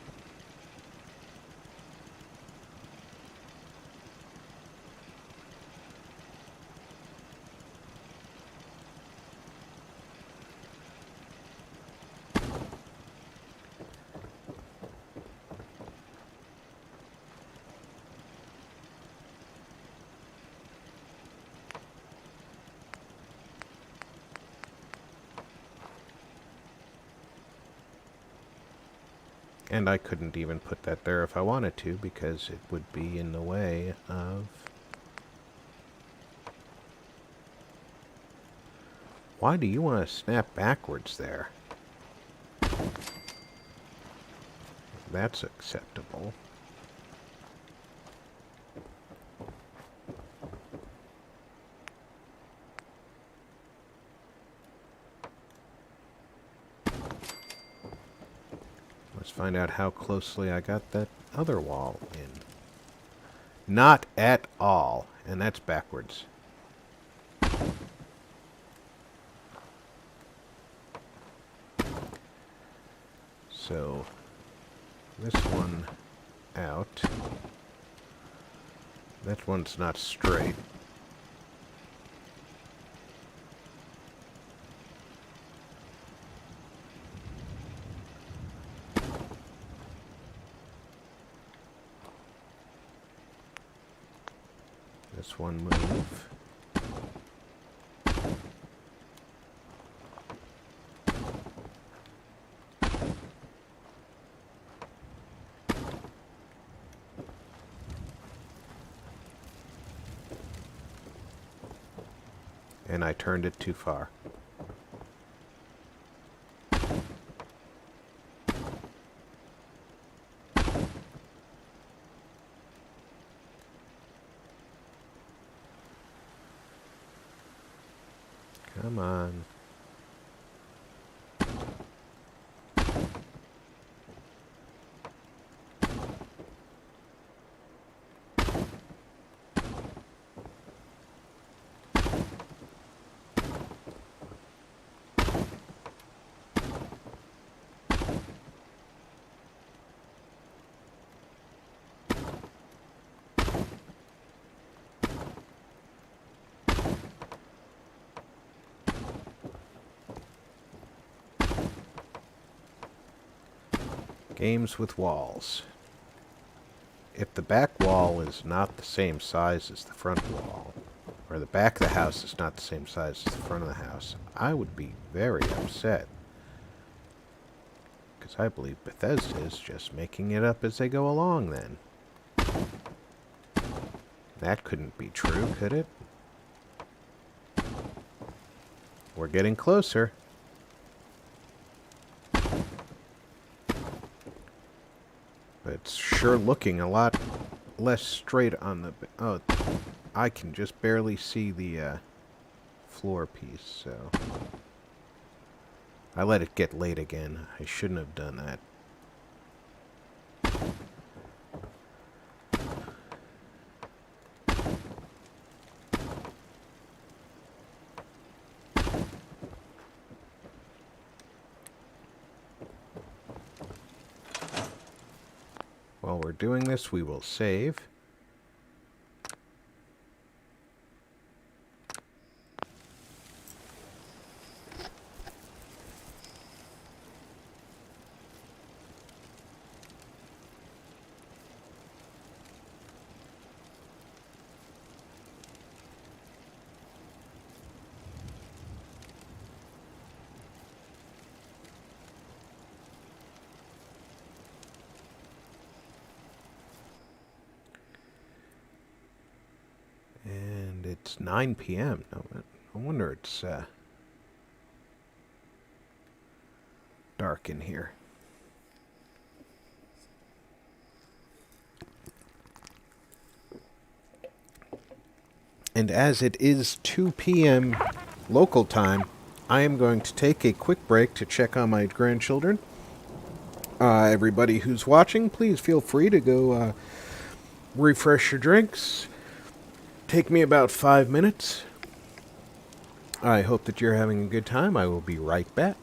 And I couldn't even put that there if I wanted to, because it would be in the way of... Why do you want to snap backwards there? That's acceptable. Let's find out how closely I got that other wall in. Not at all. And that's backwards. So, this one out. That one's not straight. This one move. And I turned it too far. Come on. Games with walls. If the back wall is not the same size as the front wall, or the back of the house is not the same size as the front of the house, I would be very upset. Because I believe Bethesda is just making it up as they go along then. That couldn't be true, could it? We're getting closer. It's sure looking a lot less straight on the... Oh, I can just barely see the floor piece, so... I let it get late again. I shouldn't have done that. While we're doing this, we will save. it's 9 p.m. No, I wonder it's dark in here. And as it is 2 p.m. local time, I am going to take a quick break to check on my grandchildren. Everybody who's watching, please feel free to go refresh your drinks. Take me about 5 minutes. I hope that you're having a good time. I will be right back.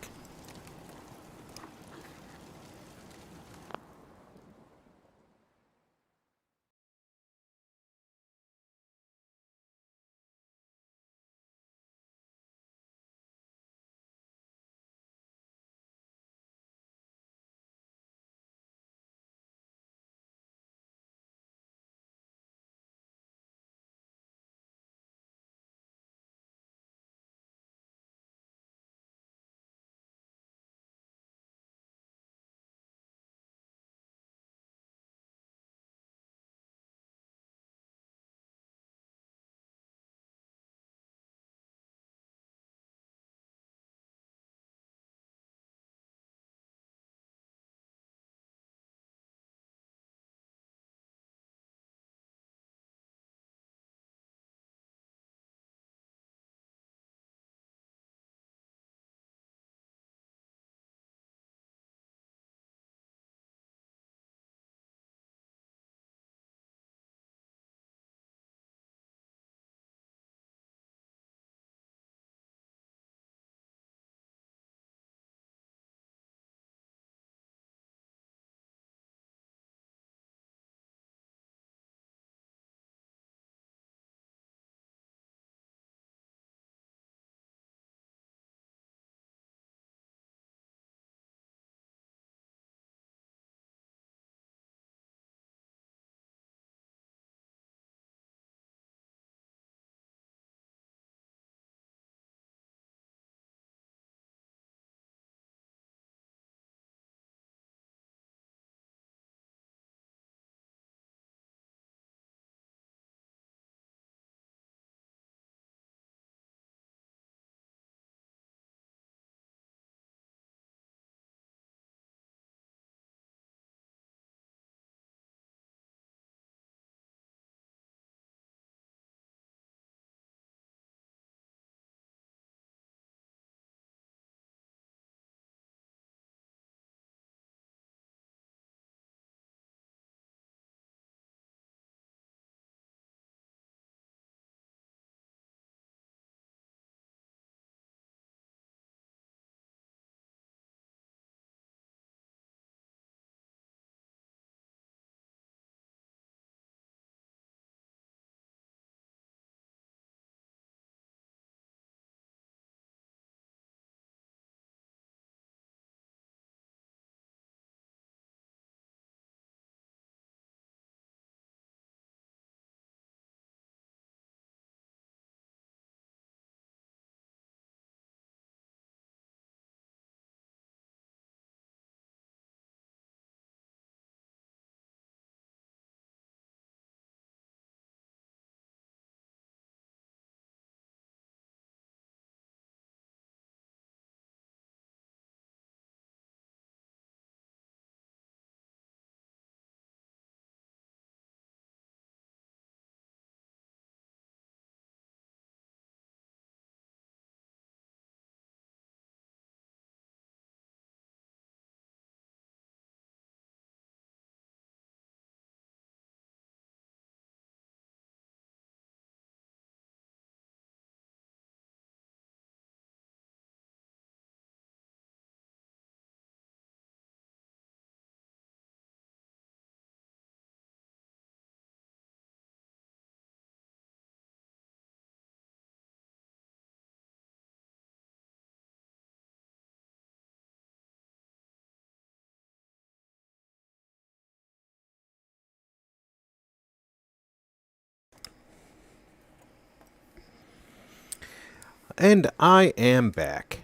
And I am back.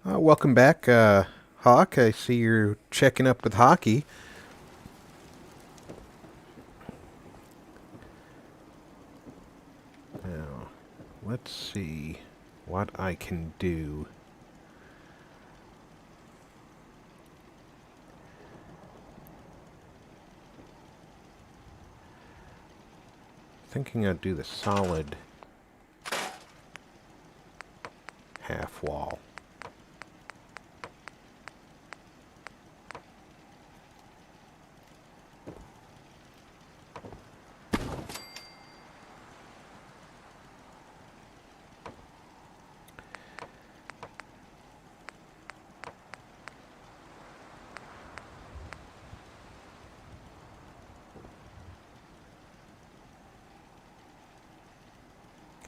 Welcome back, Hawk. I see you're checking up with hockey. let's see what I can do. Thinking I'd do the solid half wall.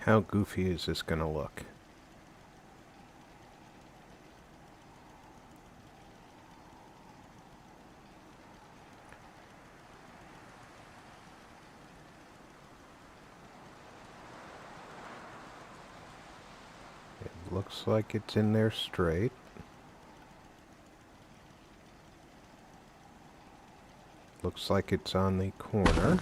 How goofy is this going to look? It looks like it's in there straight. Looks like it's on the corner.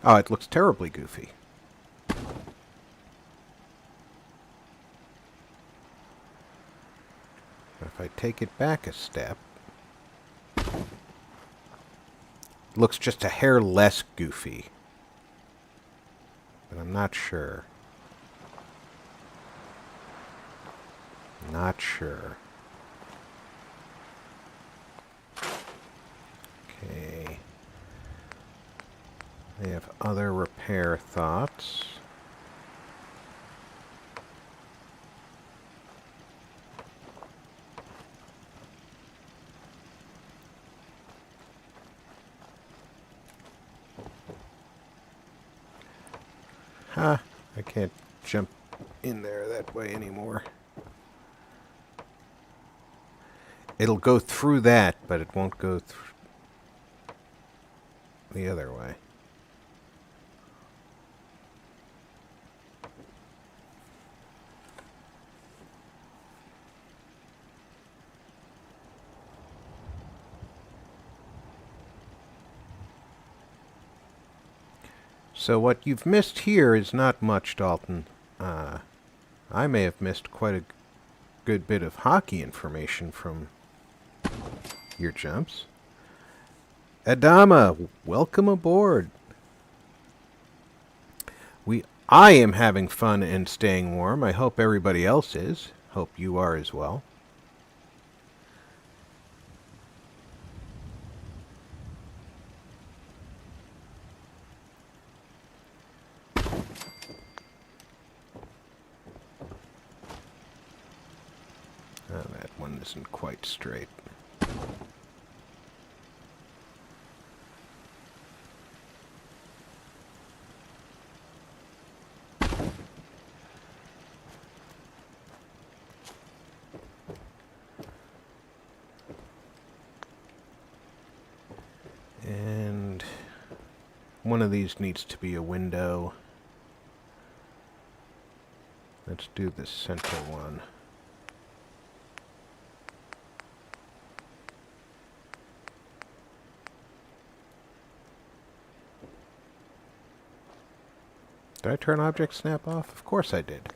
Oh, it looks terribly goofy. If I take it back a step, it looks just a hair less goofy. But I'm not sure. Not sure. Okay. I have other repair thoughts. Ha! I can't jump in there that way anymore. It'll go through that, but it won't go through the other way. So what you've missed here is not much, Dalton. I may have missed quite a good bit of hockey information from your jumps. Adama, welcome aboard. I am having fun and staying warm. I hope everybody else is. Hope you are as well. That one isn't quite straight. And one of these needs to be a window. Let's do the center one. Did I turn object snap off? Of course I did.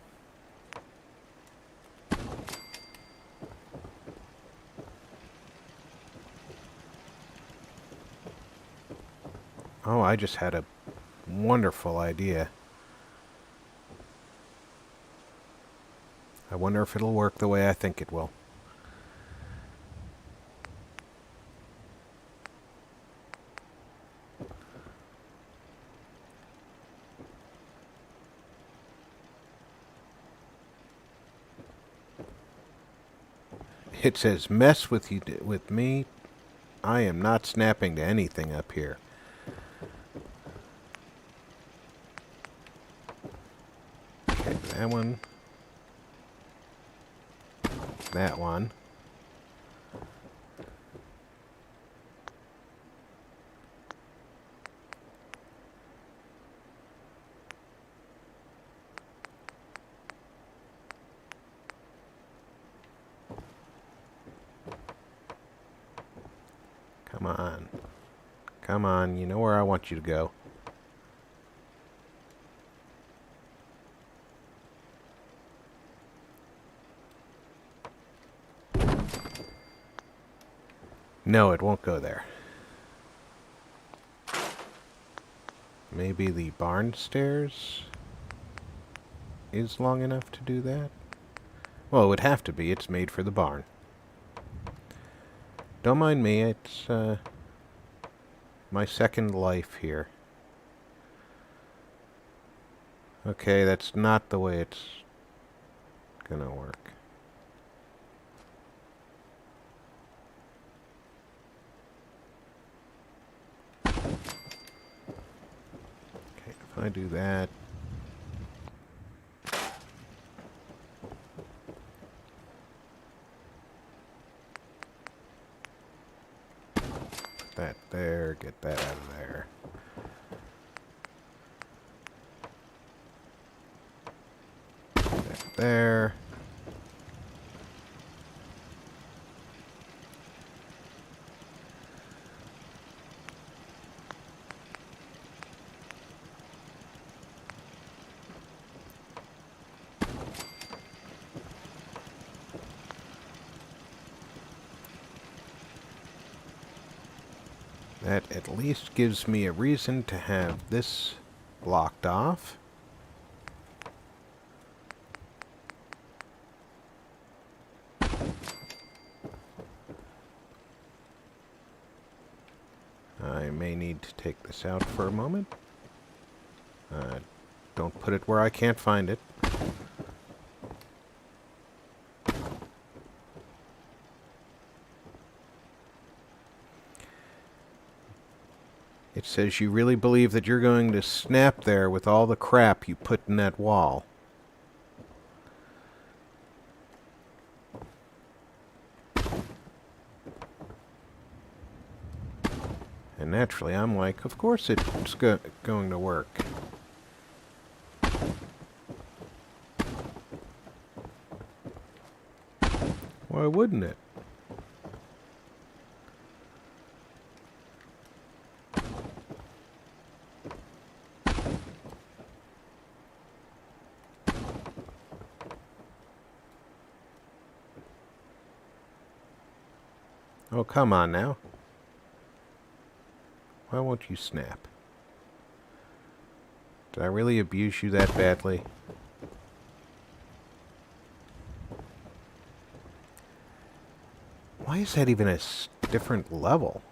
Oh, I just had a wonderful idea. I wonder if it'll work the way I think it will. It says, mess with me. I am not snapping to anything up here. Okay, that one. That one. Come on. Come on, you know where I want you to go. No, it won't go there. Maybe the barn stairs is long enough to do that? Well, it would have to be. It's made for the barn. Don't mind me. It's my second life here. Okay, that's not the way it's gonna work. Okay, if I do that... that there, get that out of there. That there. That at least gives me a reason to have this blocked off. I may need to take this out for a moment. Don't put it where I can't find it. It says you really believe that you're going to snap there with all the crap you put in that wall. And naturally, I'm like, of course it's going to work. Why wouldn't it? Oh, come on now. Why won't you snap? Did I really abuse you that badly? Why is that even a different level?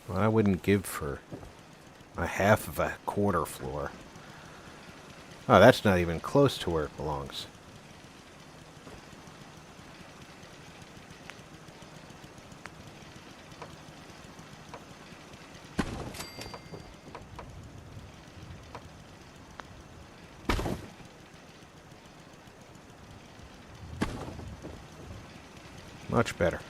Well, I wouldn't give for a half of a quarter floor. Oh, that's not even close to where it belongs. Much better.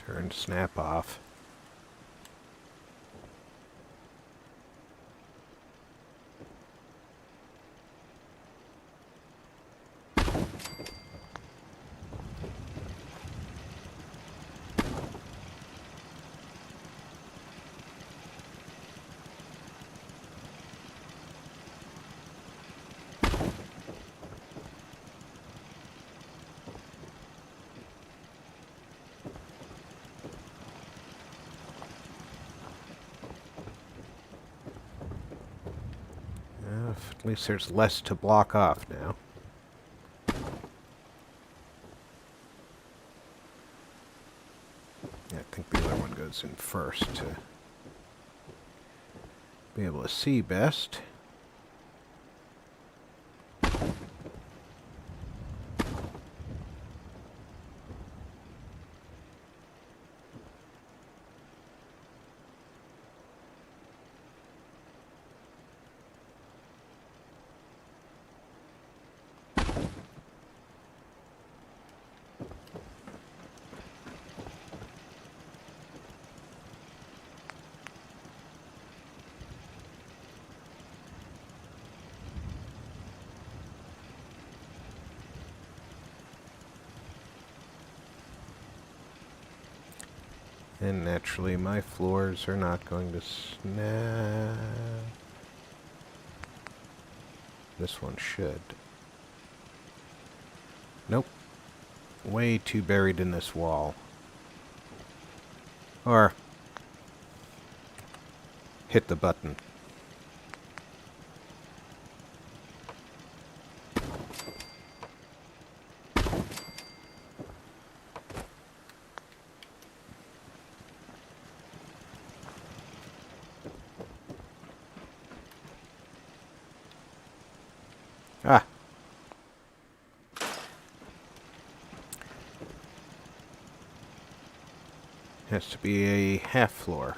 Turn snap off. At least there's less to block off now. Yeah, I think the other one goes in first to be able to see best. And naturally, my floors are not going to snap. This one should. Nope. Way too buried in this wall. Or hit the button. Ah. Has to be a half floor.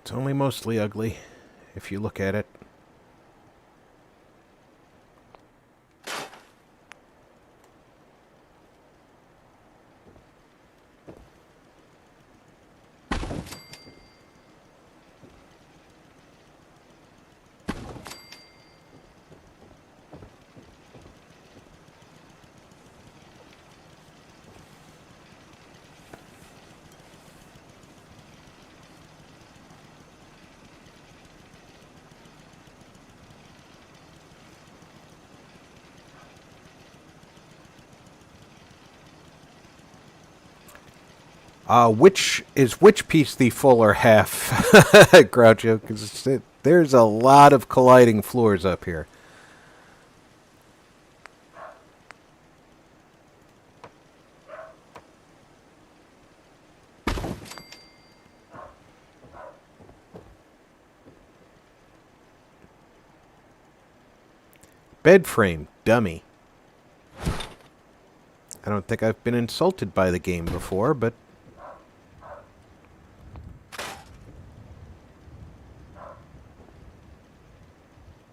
It's only mostly ugly, if you look at it. Which piece the fuller half, Groucho? Because there's a lot of colliding floors up here. Bed frame, dummy. I don't think I've been insulted by the game before, but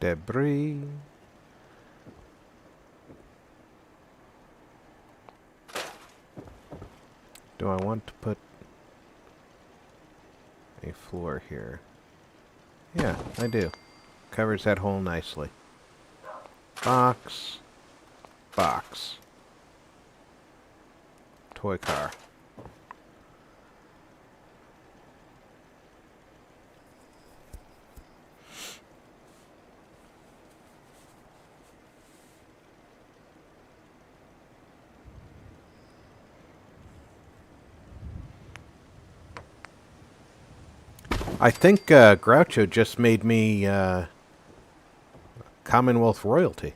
debris. Do I want to put a floor here? Yeah, I do. Covers that hole nicely. Box. Box. Toy car. I think Groucho just made me Commonwealth royalty.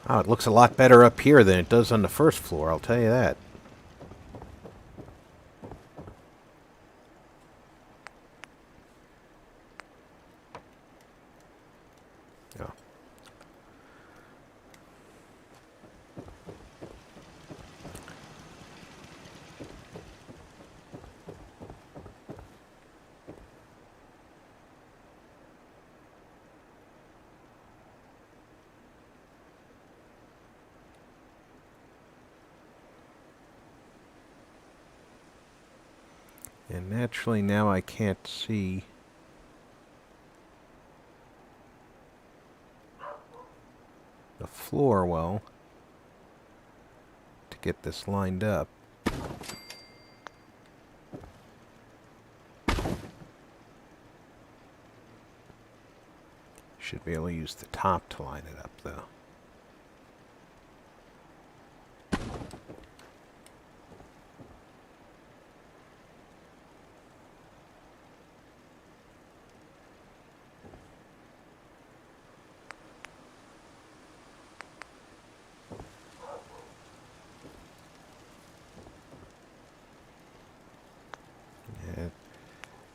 Oh, it looks a lot better up here than it does on the first floor, I'll tell you that. And naturally now I can't see the floor well to get this lined up. Should be able to use the top to line it up though.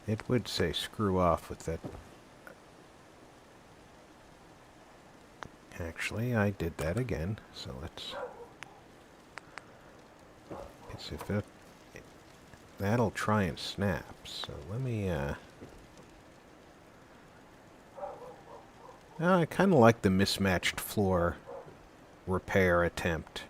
It would say screw off with that. Actually, I did that again, so let's see if that'll try and snap. So let me, I kind of like the mismatched floor repair attempt.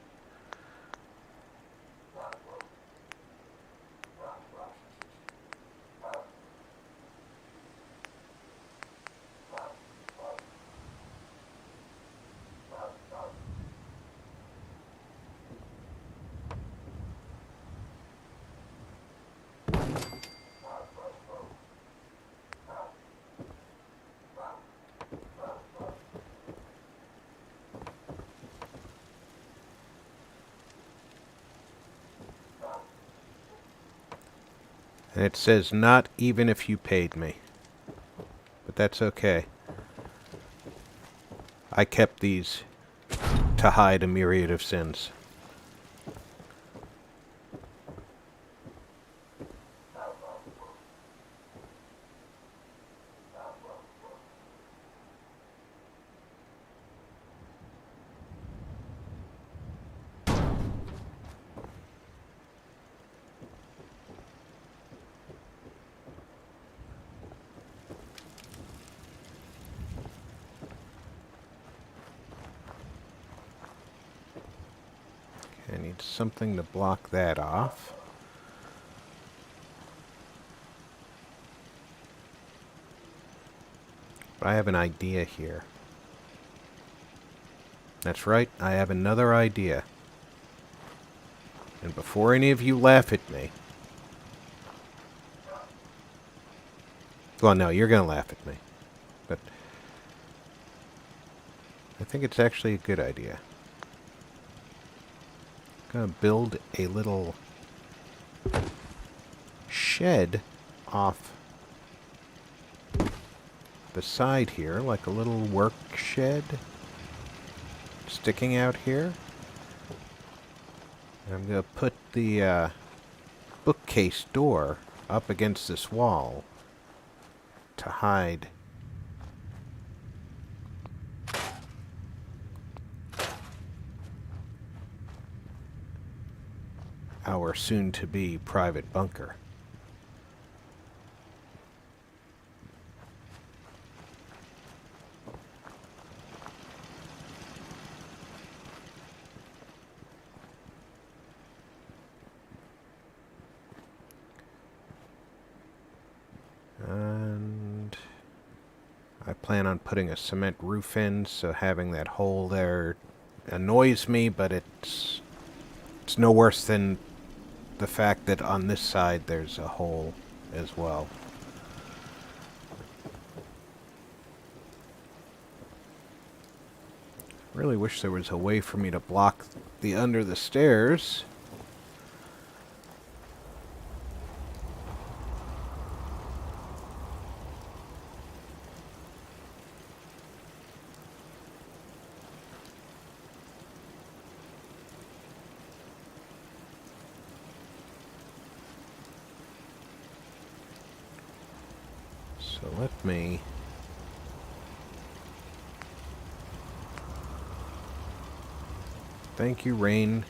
And it says, not even if you paid me. But that's okay. I kept these to hide a myriad of sins. I need something to block that off. But I have an idea here. That's right, I have another idea. And before any of you laugh at me... Well, no, you're going to laugh at me. But I think it's actually a good idea. Gonna build a little shed off the side here, like a little work shed sticking out here. And I'm gonna put the bookcase door up against this wall to hide our soon-to-be private bunker. And I plan on putting a cement roof in, so having that hole there annoys me, but it's no worse than the fact that on this side there's a hole as well. Really wish there was a way for me to block the under the stairs. So let me thank you, rain,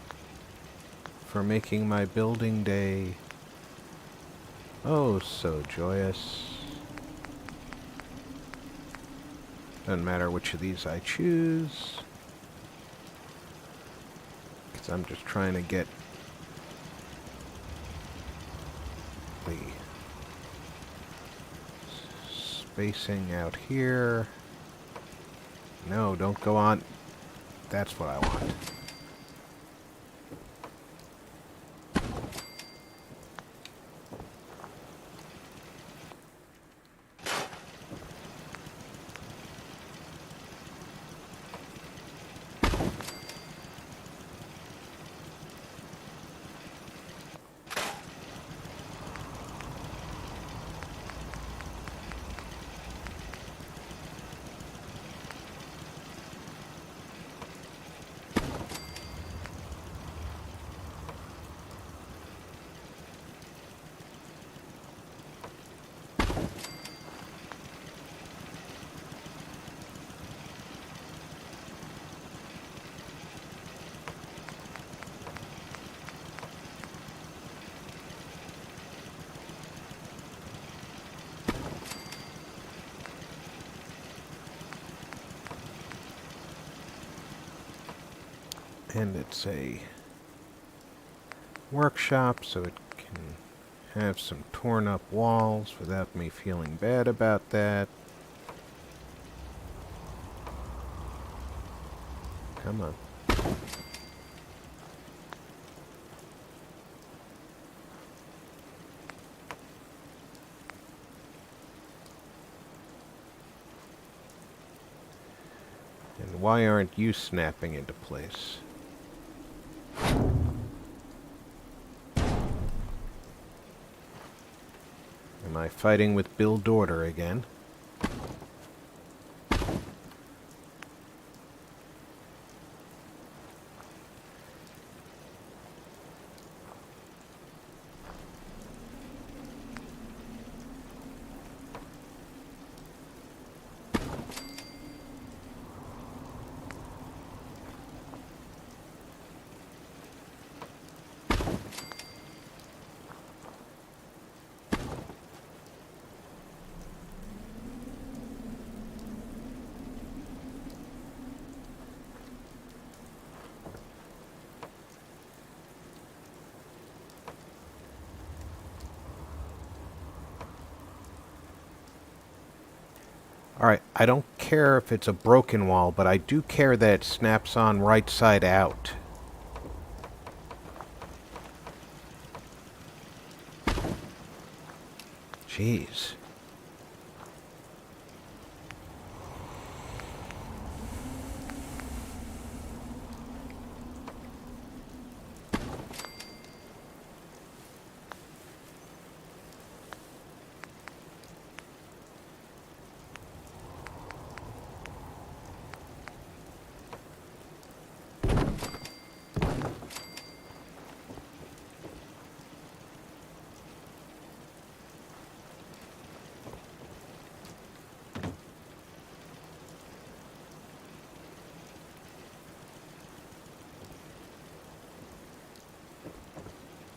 for making my building day oh so joyous. Doesn't matter which of these I choose, because I'm just trying to get the facing out here. No, don't go on. That's what I want. And it's a workshop, so it can have some torn up walls without me feeling bad about that. Come on. And why aren't you snapping into place? Am I fighting with Bill Dorter again? Alright, I don't care if it's a broken wall, but I do care that it snaps on right side out. Jeez.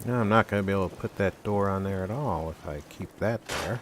No, I'm not going to be able to put that door on there at all if I keep that there.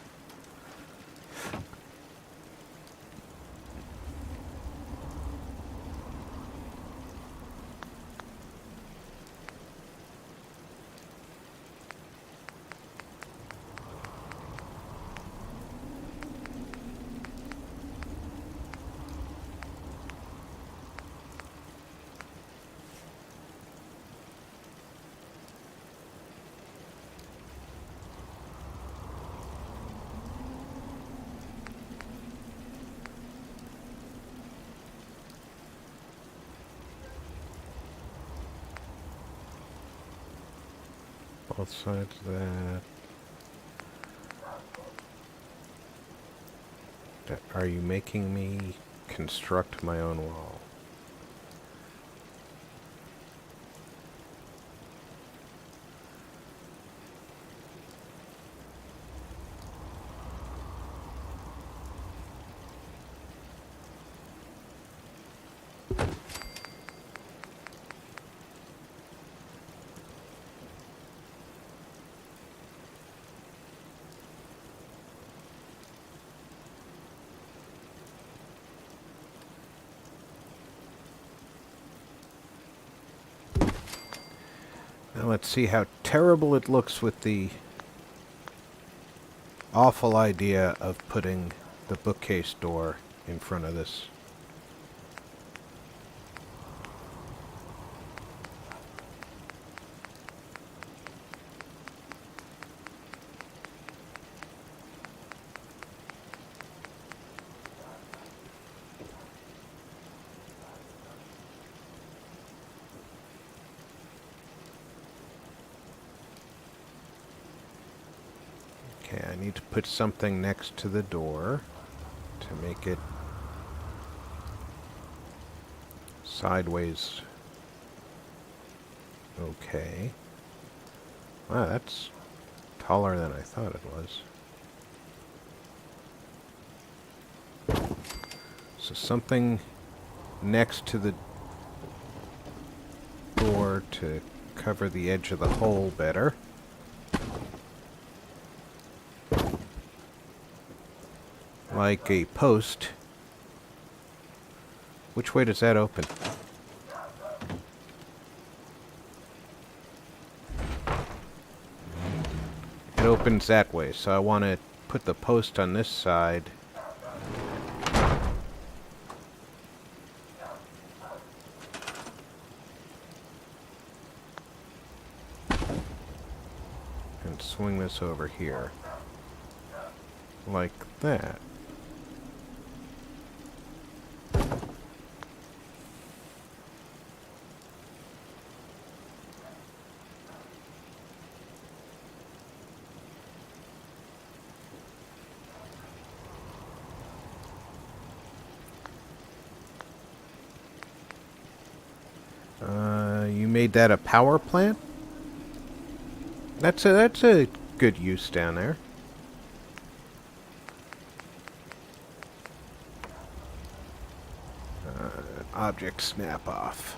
Both sides of that. Are you making me construct my own wall? Now let's see how terrible it looks with the awful idea of putting the bookcase door in front of this. Okay, I need to put something next to the door to make it sideways. Okay. Wow, that's taller than I thought it was. So something next to the door to cover the edge of the hole better. Like a post. Which way does that open? It opens that way, so I want to put the post on this side. And swing this over here. Like that. You made that a power plant? That's a good use down there. Object snap off.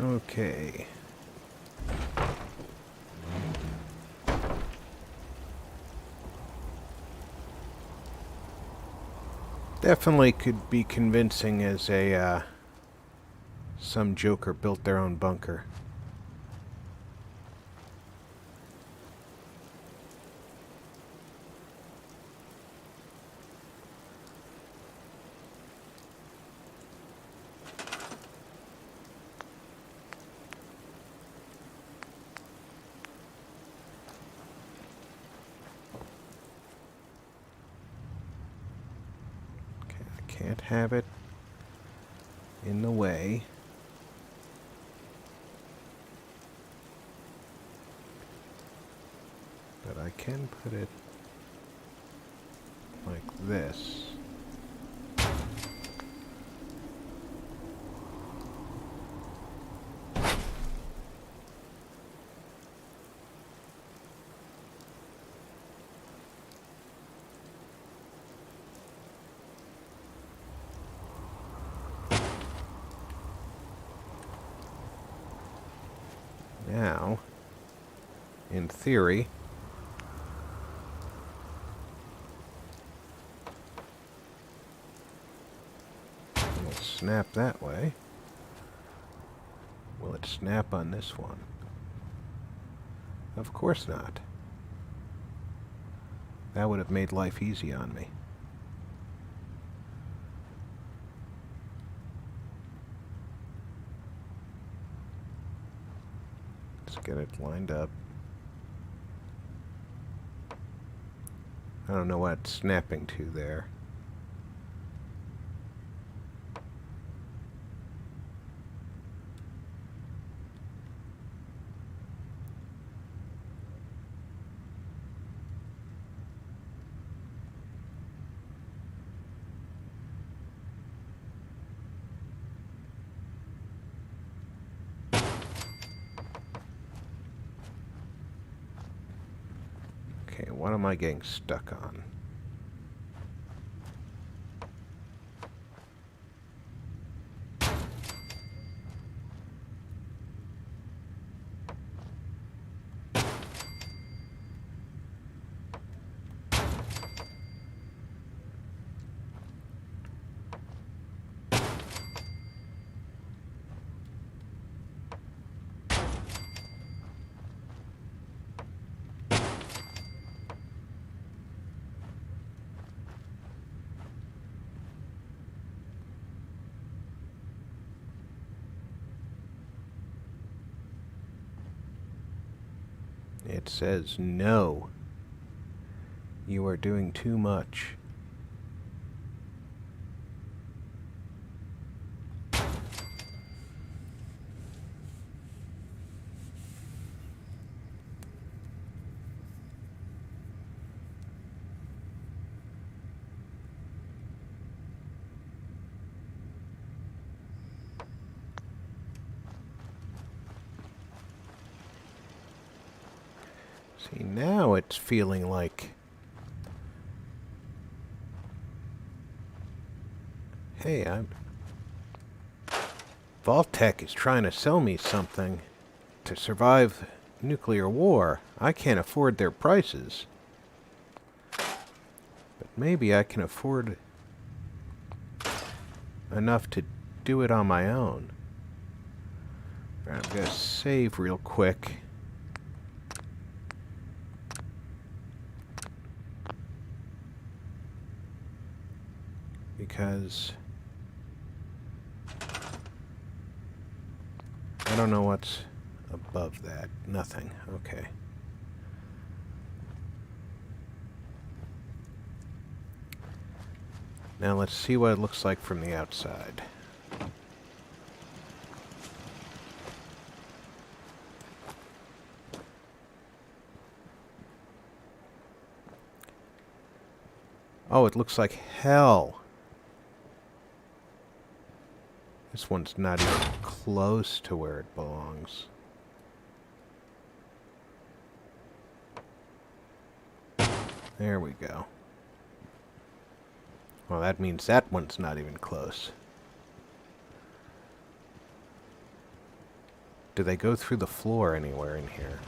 Okay. Definitely could be convincing as a, some joker built their own bunker. Can't have it in the way. But I can put it like this. Now, in theory, it'll snap that way. Will it snap on this one? Of course not. That would have made life easy on me. Let's get it lined up. I don't know what it's snapping to there. what am I getting stuck on? It says no. You are doing too much. See, now it's feeling like, hey, Vault-Tec is trying to sell me something to survive nuclear war. I can't afford their prices. But maybe I can afford enough to do it on my own. Alright, I'm gonna save real quick. Because I don't know what's above that. Nothing. Okay. Now let's see what it looks like from the outside. Oh, it looks like hell. This one's not even close to where it belongs. There we go. Well, that means that one's not even close. Do they go through the floor anywhere in here?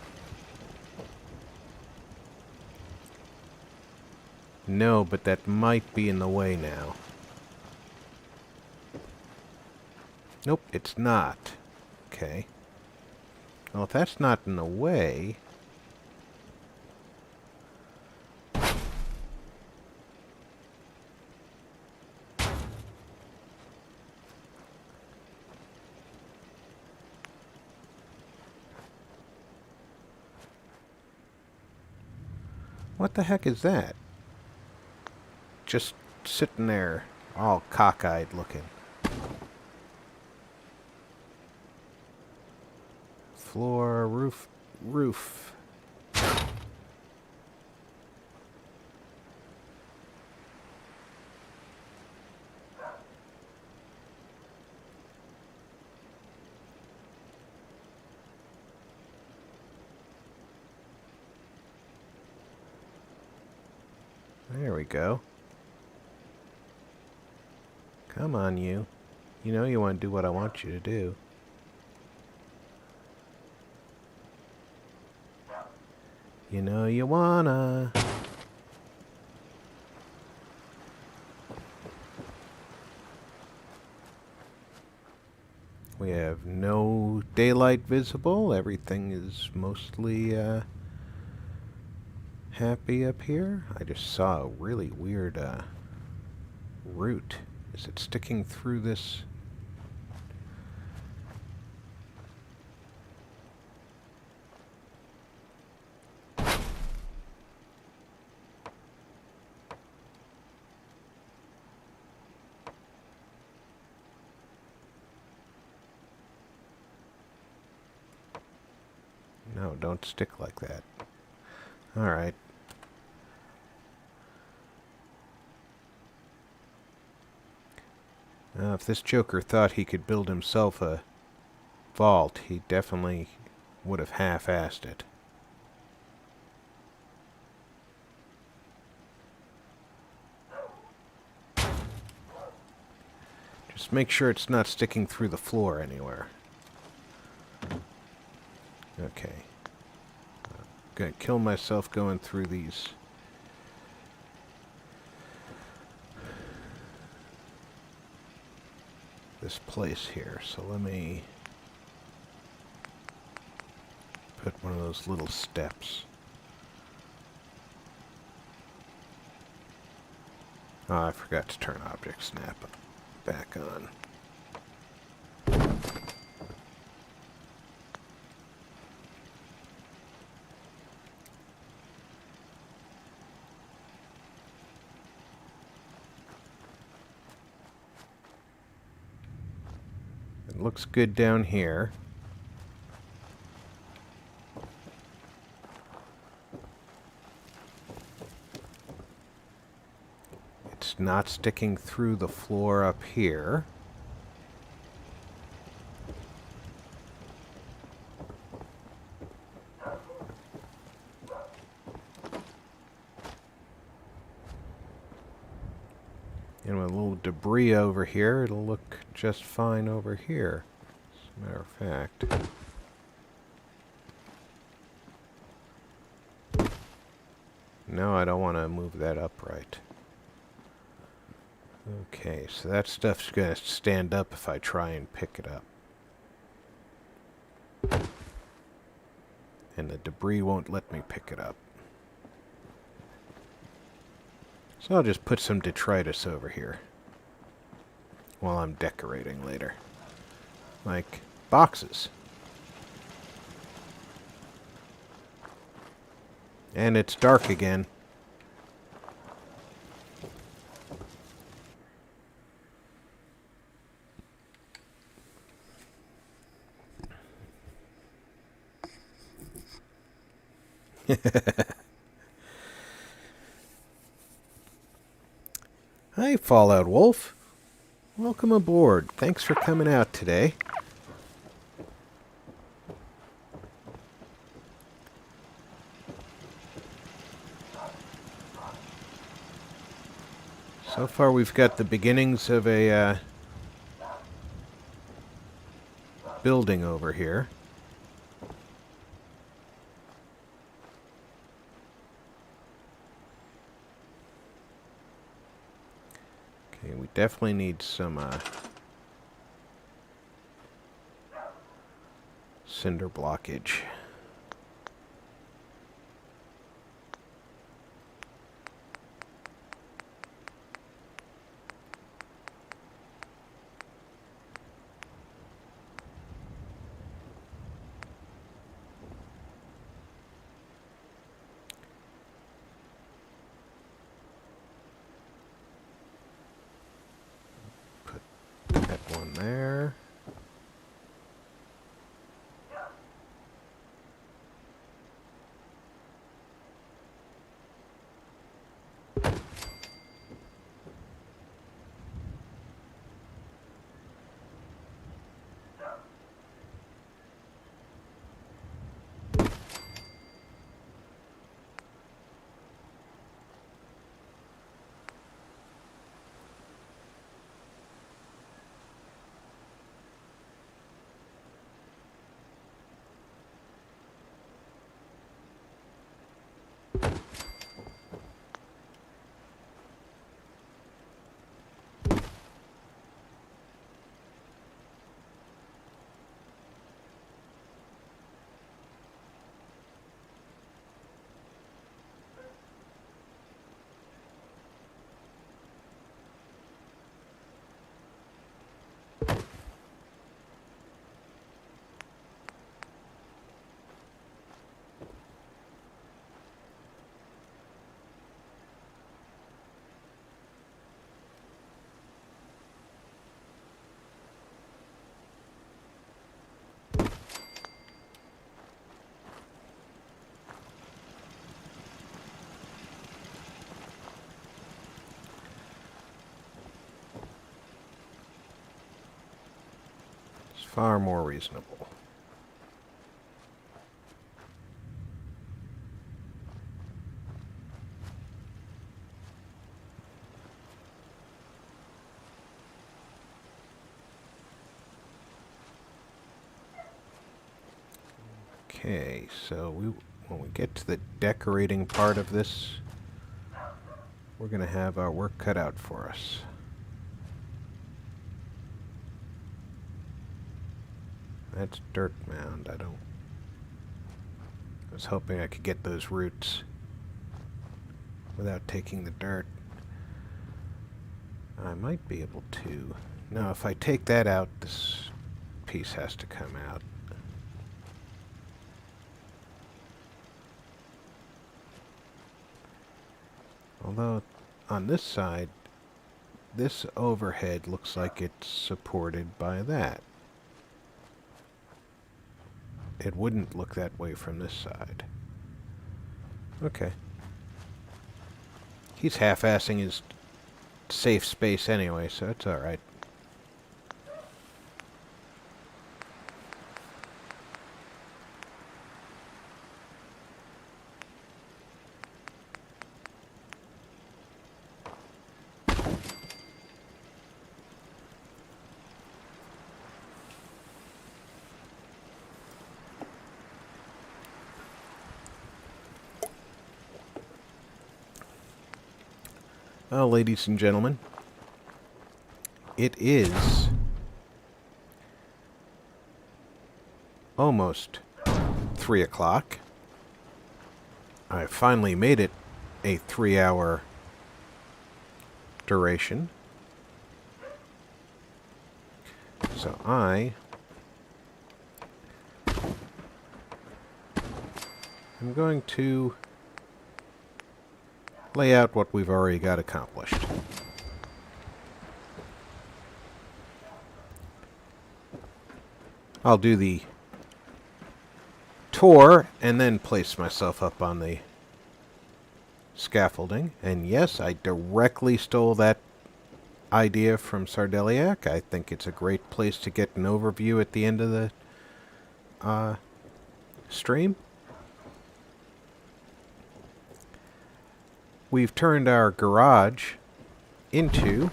No, but that might be in the way now. Nope, it's not. Okay. Well, if that's not in the way... What the heck is that? Just sitting there, all cockeyed looking. Floor, roof. There we go. Come on, you. You know you want to do what I want you to do. You know you wanna. We have no daylight visible. Everything is mostly happy up here. I just saw a really weird root. Is it sticking through this? No, don't stick like that. Alright. If this Joker thought he could build himself a vault, he definitely would have half-assed it. Just make sure it's not sticking through the floor anywhere. Okay. Gonna kill myself going through these. This place here. So let me put one of those little steps. Oh, I forgot to turn object snap back on. It looks good down here. It's not sticking through the floor up here. And with a little debris over here, it'll look just fine over here, as a matter of fact. No, I don't want to move that upright. Okay, so that stuff's going to stand up if I try and pick it up. And the debris won't let me pick it up. So I'll just put some detritus over here while I'm decorating later. Like boxes. And it's dark again. Hi, Fallout Wolf. Welcome aboard. Thanks for coming out today. So far we've got the beginnings of a building over here. Okay, we definitely need some cinder blockage. That one there. It's far more reasonable. Okay, so when we get to the decorating part of this, we're going to have our work cut out for us. That's dirt mound. I was hoping I could get those roots without taking the dirt. I might be able to. No, if I take that out, this piece has to come out. Although, on this side, this overhead looks like it's supported by that. It wouldn't look that way from this side. Okay. He's half-assing his safe space anyway, so it's alright. Well, ladies and gentlemen, it is almost 3 o'clock. I finally made it a 3-hour duration. So I am going to lay out what we've already got accomplished. I'll do the tour and then place myself up on the scaffolding. And yes, I directly stole that idea from Sardeliac. I think it's a great place to get an overview at the end of the stream. We've turned our garage into...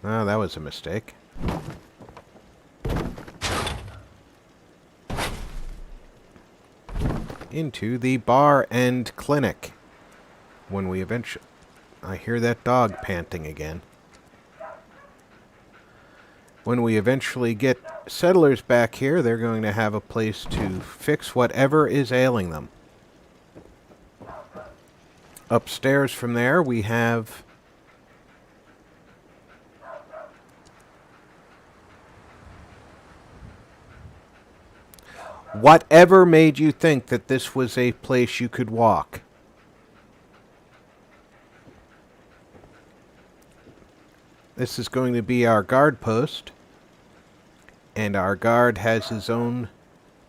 Oh, that was a mistake. Into the bar and clinic. When we eventually... I hear that dog panting again. When we eventually get settlers back here, they're going to have a place to fix whatever is ailing them. Upstairs from there, we have whatever made you think that this was a place you could walk. This is going to be our guard post. And our guard has his own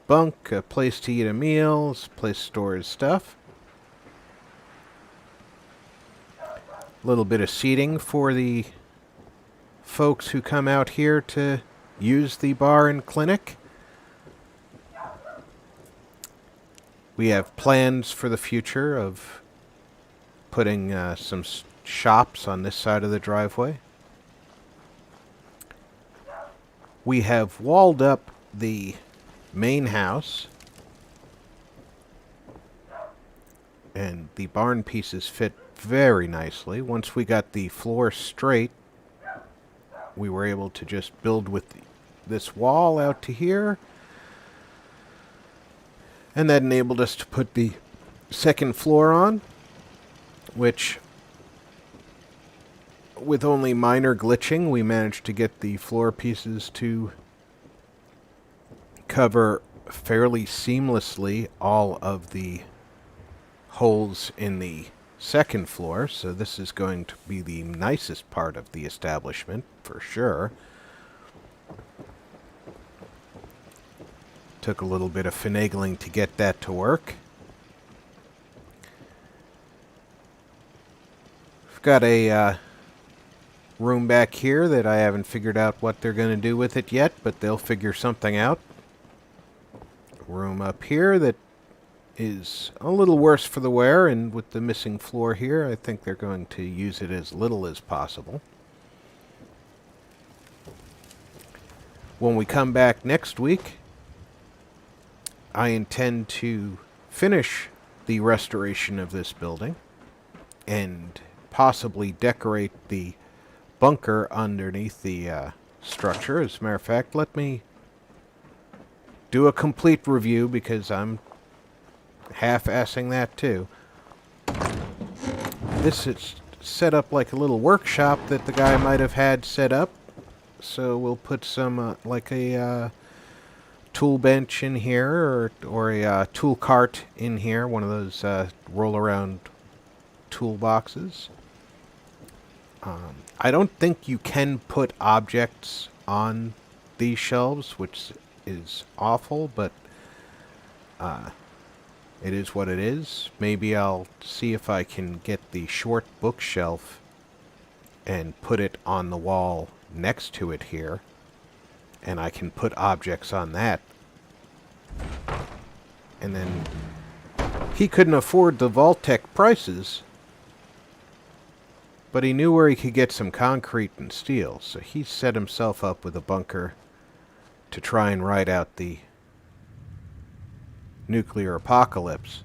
bunk, a place to eat a meal, a place to store his stuff. A little bit of seating for the folks who come out here to use the bar and clinic. We have plans for the future of putting some shops on this side of the driveway. We have walled up the main house, and the barn pieces fit very nicely. Once we got the floor straight, we were able to just build with this wall out to here, and that enabled us to put the second floor on, which, with only minor glitching, we managed to get the floor pieces to cover fairly seamlessly all of the holes in the second floor, so this is going to be the nicest part of the establishment, for sure. Took a little bit of finagling to get that to work. We've got a room back here that I haven't figured out what they're going to do with it yet, but they'll figure something out. Room up here that is a little worse for the wear, and with the missing floor here, I think they're going to use it as little as possible. When we come back next week, I intend to finish the restoration of this building and possibly decorate the bunker underneath the structure. As a matter of fact, let me do a complete review because I'm half-assing that too. This is set up like a little workshop that the guy might have had set up. So we'll put some, like a tool bench in here, or a tool cart in here, one of those roll-around toolboxes. I don't think you can put objects on these shelves, which is awful, but it is what it is. Maybe I'll see if I can get the short bookshelf and put it on the wall next to it here, and I can put objects on that. And then he couldn't afford the Vault-Tec prices, but he knew where he could get some concrete and steel, so he set himself up with a bunker to try and ride out the nuclear apocalypse.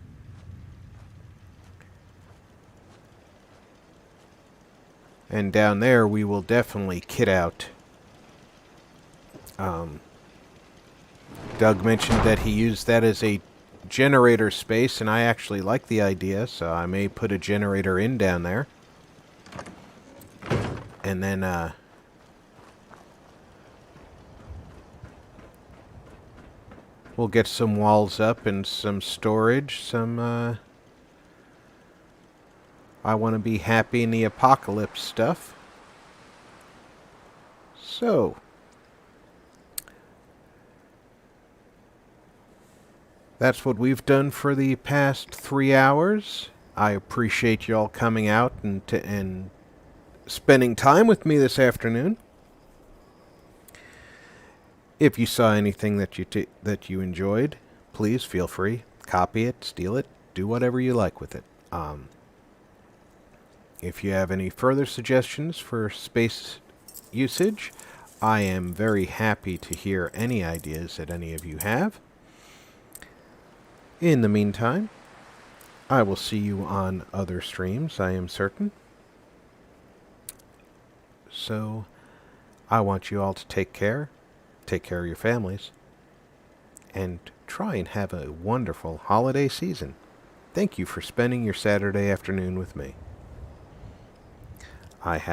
And down there we will definitely kit out. Doug mentioned that he used that as a generator space, and I actually like the idea, so I may put a generator in down there. And then we'll get some walls up and some storage, some I want to be happy in the apocalypse stuff. So, that's what we've done for the past 3 hours. I appreciate y'all coming out and spending time with me this afternoon. If you saw anything that you enjoyed, please feel free. Copy it, steal it, do whatever you like with it. If you have any further suggestions for space usage, I am very happy to hear any ideas that any of you have. In the meantime, I will see you on other streams, I am certain. So, I want you all to take care of your families, and try and have a wonderful holiday season. Thank you for spending your Saturday afternoon with me. I have